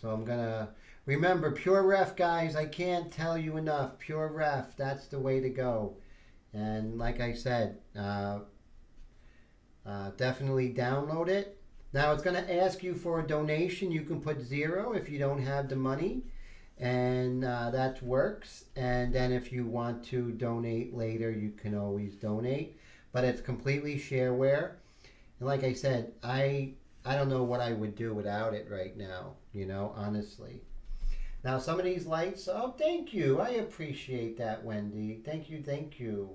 So I'm going to remember Pure Ref, guys. I can't tell you enough. Pure Ref, that's the way to go. And like I said, definitely download it. Now it's going to ask you for a donation. You can put 0 if you don't have the money, and that works. And then if you want to donate later, you can always donate. But it's completely shareware. And like I said, I don't know what I would do without it right now, you know, honestly. Now some of these lights, oh, thank you. I appreciate that, Wendy. Thank you, thank you.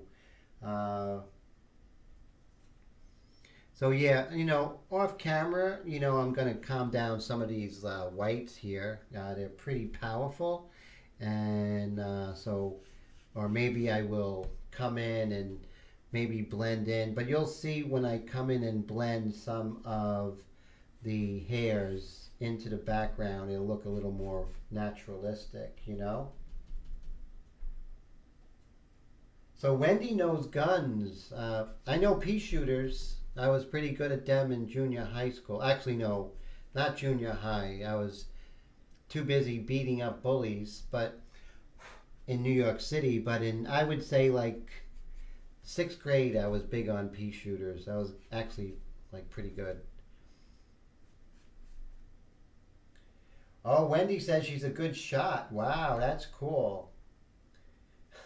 So yeah, you know, off camera, you know, I'm going to calm down some of these whites here. They're pretty powerful. And or maybe I will come in and maybe blend in. But you'll see when I come in and blend some of the hairs into the background, it'll look a little more naturalistic, you know? So Wendy knows guns. I know pea shooters. I was pretty good at them in junior high school. Actually, no, not junior high. I was too busy beating up bullies, but in New York City. But in, I would say, like 6th grade, I was big on pea shooters. I was actually like pretty good. Oh, Wendy says she's a good shot. Wow, that's cool.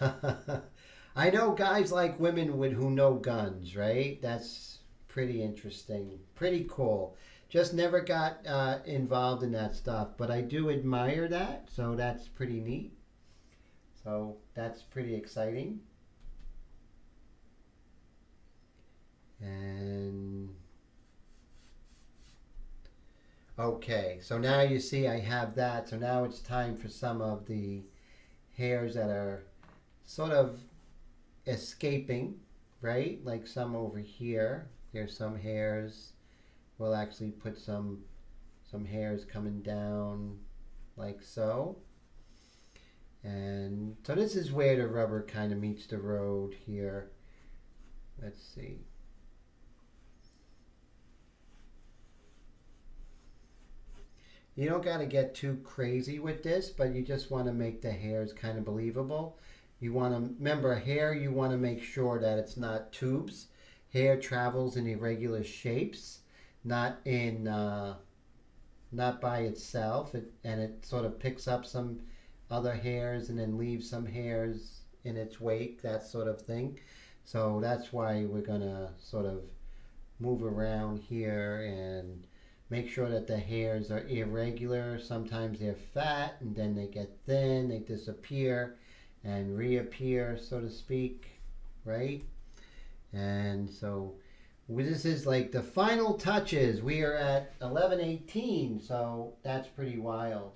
I know guys like women who know guns, right? That's pretty interesting. Pretty cool. Just never got involved in that stuff, but I do admire that, so that's pretty neat. So that's pretty exciting. And okay, so now you see I have that. So now it's time for some of the hairs that are sort of escaping, right? Like some over here. There's some hairs. We'll actually put some hairs coming down like so. And so this is where the rubber kind of meets the road here. Let's see. You don't got to get too crazy with this, but you just want to make the hairs kind of believable. You want to, remember, hair, you want to make sure that it's not tubes. Hair travels in irregular shapes, not by itself, and it sort of picks up some other hairs and then leaves some hairs in its wake, that sort of thing. So that's why we're going to sort of move around here and make sure that the hairs are irregular. Sometimes they're fat and then they get thin, they disappear and reappear, so to speak, right? And so this is like the final touches. We are at 11:18, so that's pretty wild.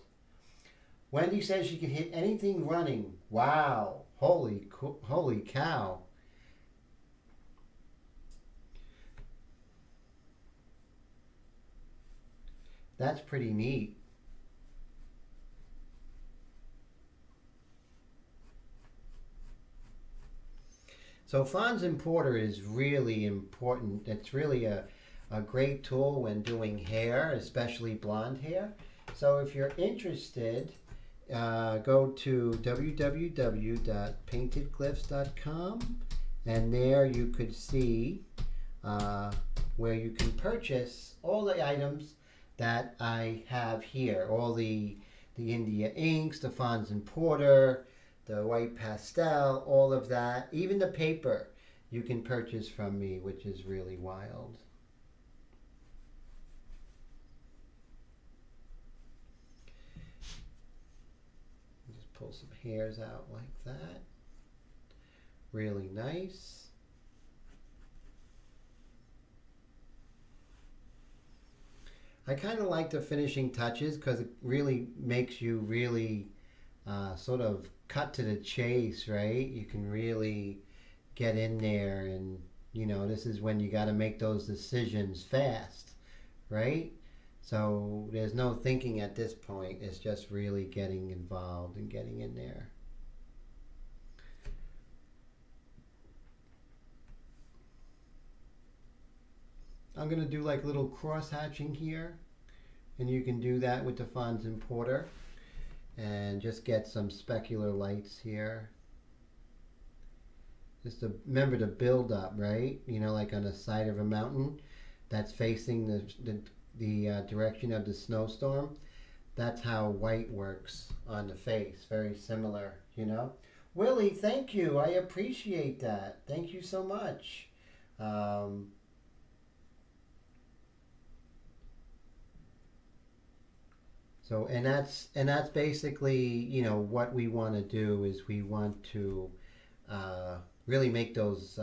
Wendy says she can hit anything running. Wow, holy cow. That's pretty neat. So Fons Importer is really important. It's really a great tool when doing hair, especially blonde hair. So if you're interested, go to www.paintedglyphs.com, and there you could see where you can purchase all the items that I have here. All the India inks, the Fons Importer, the white pastel, all of that. Even the paper you can purchase from me, which is really wild. Just pull some hairs out like that. Really nice. I kind of like the finishing touches because it really makes you really sort of cut to the chase, right? You can really get in there, and you know, this is when you got to make those decisions fast, right? So there's no thinking at this point. It's just really getting involved and getting in there. I'm going to do like little cross hatching here, and you can do that with the Fons Importer and just get some specular lights here. just to remember to build up, right? You know, like on the side of a mountain that's facing the direction of the snowstorm. That's how white works on the face. Very similar, you know. Willie, thank you. I appreciate that. Thank you so much. Um, so and that's basically, you know, what we want to do is we want to really make those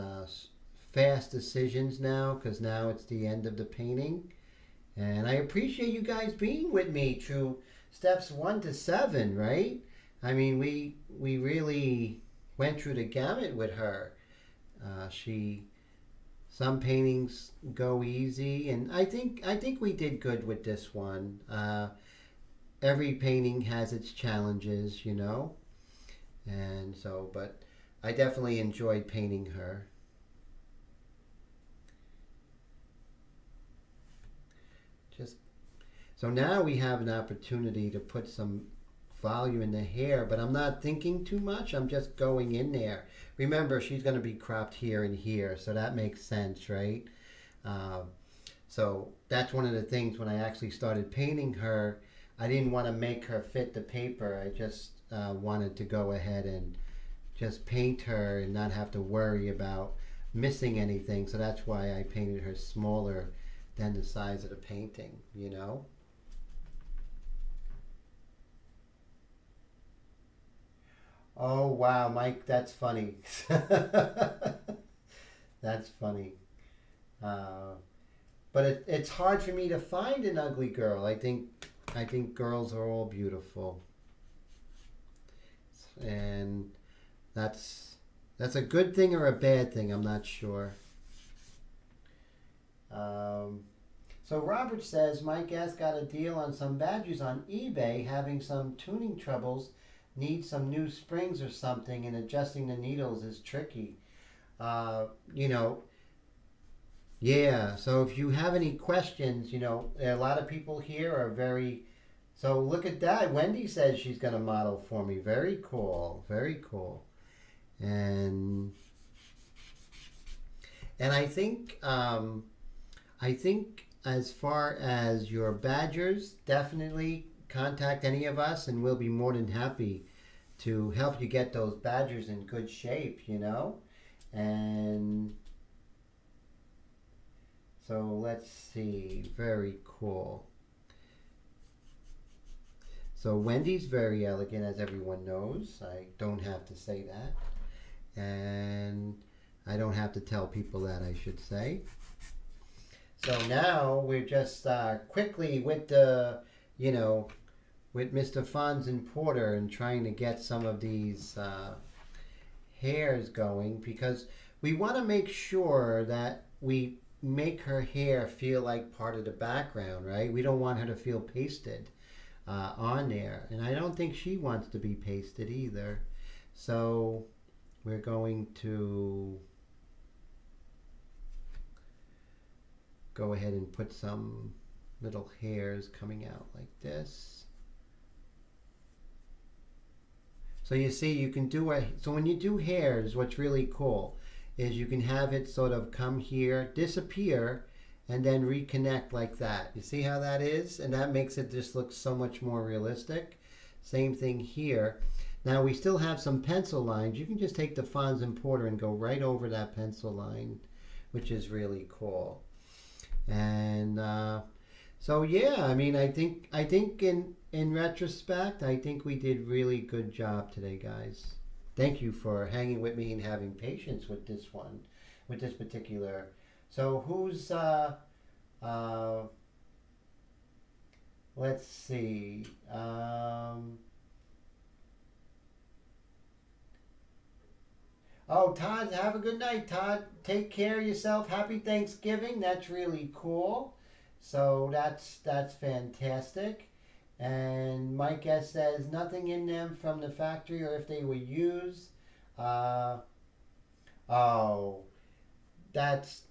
fast decisions now, because now it's the end of the painting. And I appreciate you guys being with me through steps 1 to 7, right? I mean, we really went through the gamut with her. She Some paintings go easy, and I think we did good with this one. Every painting has its challenges, you know, and so but I definitely enjoyed painting her. Just so now we have an opportunity to put some volume in the hair, but I'm not thinking too much. I'm just going in there. Remember, she's going to be cropped here and here, so that makes sense, right? Uh, so that's one of the things when I actually started painting her, I didn't want to make her fit the paper. I just wanted to go ahead and just paint her and not have to worry about missing anything. So that's why I painted her smaller than the size of the painting, you know? Oh wow, Mike, that's funny. That's funny. Uh, but it's hard for me to find an ugly girl. I think girls are all beautiful, and that's that's a good thing or a bad thing. I'm not sure. Um, so Robert says Mike S got a deal on some badges on eBay, having some tuning troubles. Need some new springs or something, and adjusting the needles is tricky. Uh, you know, yeah. So if you have any questions, you know, a lot of people here are very. So look at that. Wendy says she's going to model for me. Very cool. Very cool. And and I think as far as your badgers, definitely contact any of us, and we'll be more than happy to help you get those badgers in good shape. You know, and so let's see. Very cool. So Wendy's very elegant, as everyone knows. I don't have to say that, and I don't have to tell people that, I should say. So now we're just quickly with the, you know, with Mr. Fonz and Porter, and trying to get some of these hairs going, because we want to make sure that we make her hair feel like part of the background, right? We don't want her to feel pasted on there, and I don't think she wants to be pasted either. So we're going to go ahead and put some little hairs coming out like this. So you see, you can do so when you do hairs, what's really cool is you can have it sort of come here, disappear, and then reconnect like that. You see how that is? And that makes it just look so much more realistic. Same thing here. Now we still have some pencil lines. You can just take the Fonz and Porter and go right over that pencil line, which is really cool. And so yeah, I mean, I think in retrospect, I think we did really good job today, guys. Thank you for hanging with me and having patience with this one, with this particular. So who's uh let's see. Oh, Todd, have a good night, Todd. Take care of yourself. Happy Thanksgiving. That's really cool. So that's fantastic. And Mike S says nothing in them from the factory or if they were used. Uh, oh, that's.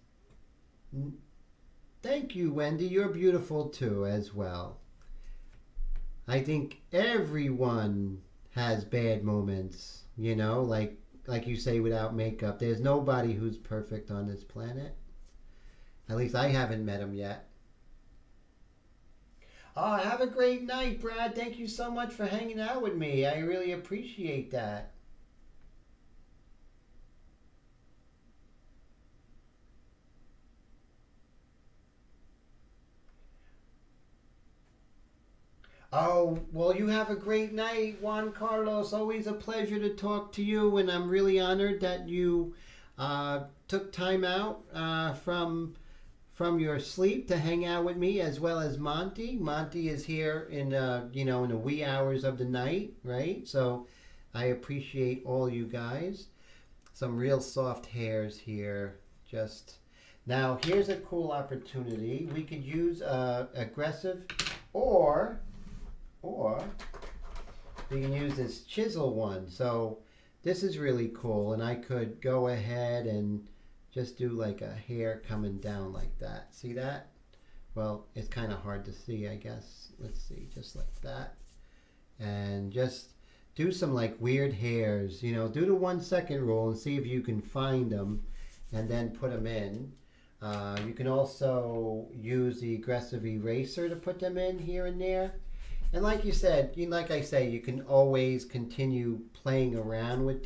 Thank you, Wendy. You're beautiful too, as well. I think everyone has bad moments, you know, like like you say, without makeup. There's nobody who's perfect on this planet. At least I haven't met him yet. Oh, have a great night, Brad. Thank you so much for hanging out with me. I really appreciate that. Oh, well, you have a great night, Juan Carlos. Always a pleasure to talk to you, and I'm really honored that you took time out from your sleep to hang out with me, as well as Monty. Monty is here in in the wee hours of the night, right? So I appreciate all you guys. Some real soft hairs here. Just now, here's a cool opportunity. We could use aggressive, or we can use this chisel one. So this is really cool, and I could go ahead and just do like a hair coming down like that. See that? Well, it's kind of hard to see, I guess. Let's see, just like that. And just do some like weird hairs, do the 1 second rule and see if you can find them and then put them in. You can also use the aggressive eraser to put them in here and there. And like you said, like I say, you can always continue playing around with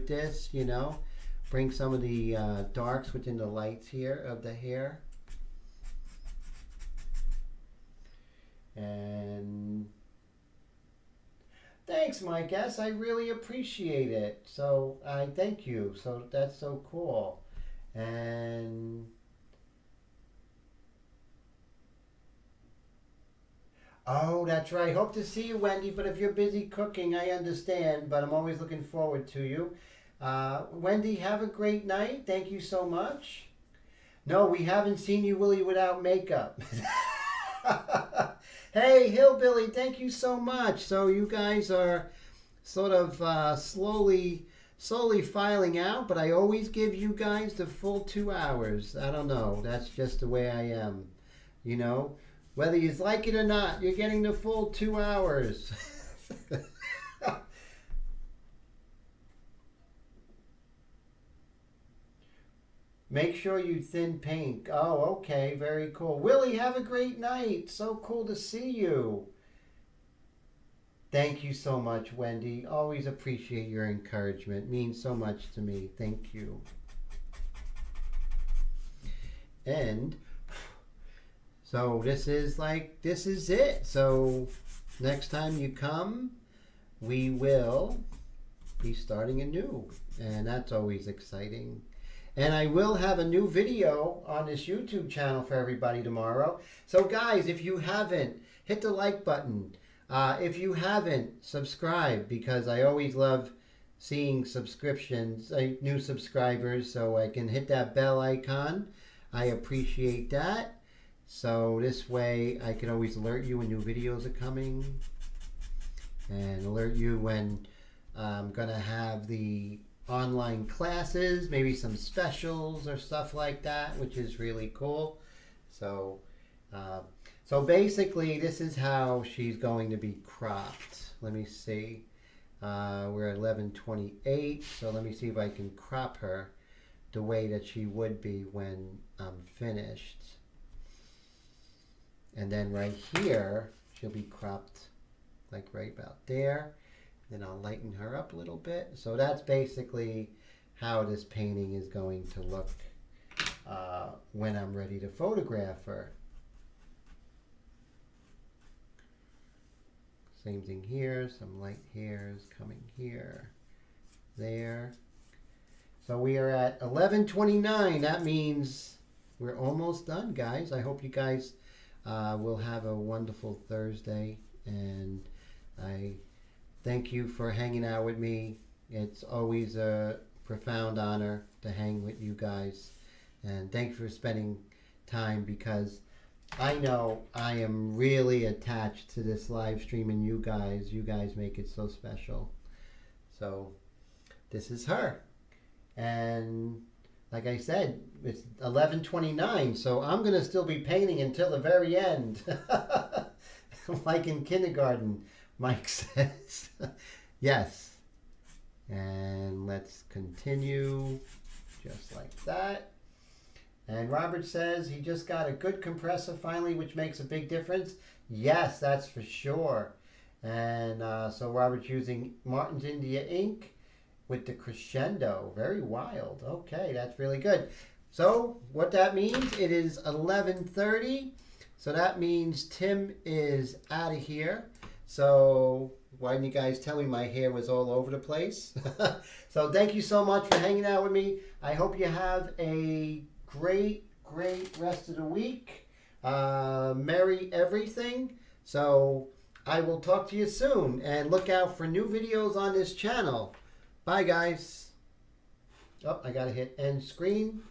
this, Bring some of the darks within the lights here of the hair. And thanks, my guest. I really appreciate it. So I thank you. So that's so cool. And oh, that's right. Hope to see you, Wendy. But if you're busy cooking, I understand. But I'm always looking forward to you. Wendy, have a great night. Thank you so much. No, we haven't seen you, Willie, without makeup. Hey, Hillbilly, thank you so much. So you guys are sort of slowly filing out, but I always give you guys the full 2 hours. I don't know. That's just the way I am. Whether you like it or not, you're getting the full 2 hours. Make sure you thin paint. Oh, okay. Very cool. Willie, have a great night. So cool to see you. Thank you so much, Wendy. Always appreciate your encouragement. Means so much to me. Thank you. And so this is it. So next time you come, we will be starting anew. And that's always exciting. And I will have a new video on this YouTube channel for everybody tomorrow. So guys, if you haven't, hit the like button. If you haven't, subscribe, because I always love seeing subscriptions, new subscribers, so I can hit that bell icon. I appreciate that. So this way I can always alert you when new videos are coming, and alert you when I'm going to have the online classes, maybe some specials or stuff like that, which is really cool. So so basically this is how she's going to be cropped. Let me see, we're at 11:28, so let me see if I can crop her the way that she would be when I'm finished. And then right here she'll be cropped like right about there. Then I'll lighten her up a little bit. So that's basically how this painting is going to look when I'm ready to photograph her. Same thing here, some light hairs coming here, there. So we are at 11:29. That means we're almost done, guys. I hope you guys will have a wonderful Thursday, and I thank you for hanging out with me. It's always a profound honor to hang with you guys. And thank you for spending time, because I know I am really attached to this live stream, and you guys make it so special. So this is her. And like I said, it's 11:29, so I'm going to still be painting until the very end. Like in kindergarten, Mike says. Yes. And let's continue just like that. And Robert says he just got a good compressor finally, which makes a big difference. Yes, that's for sure. And so Robert's using Martin's India ink with the crescendo. Very wild. Okay, that's really good. So what that means, it is 11:30. So that means Tim is out of here. So why didn't you guys tell me my hair was all over the place? So thank you so much for hanging out with me. I hope you have a great rest of the week. Merry everything. So I will talk to you soon. And look out for new videos on this channel. Bye, guys. Oh, I got to hit end screen.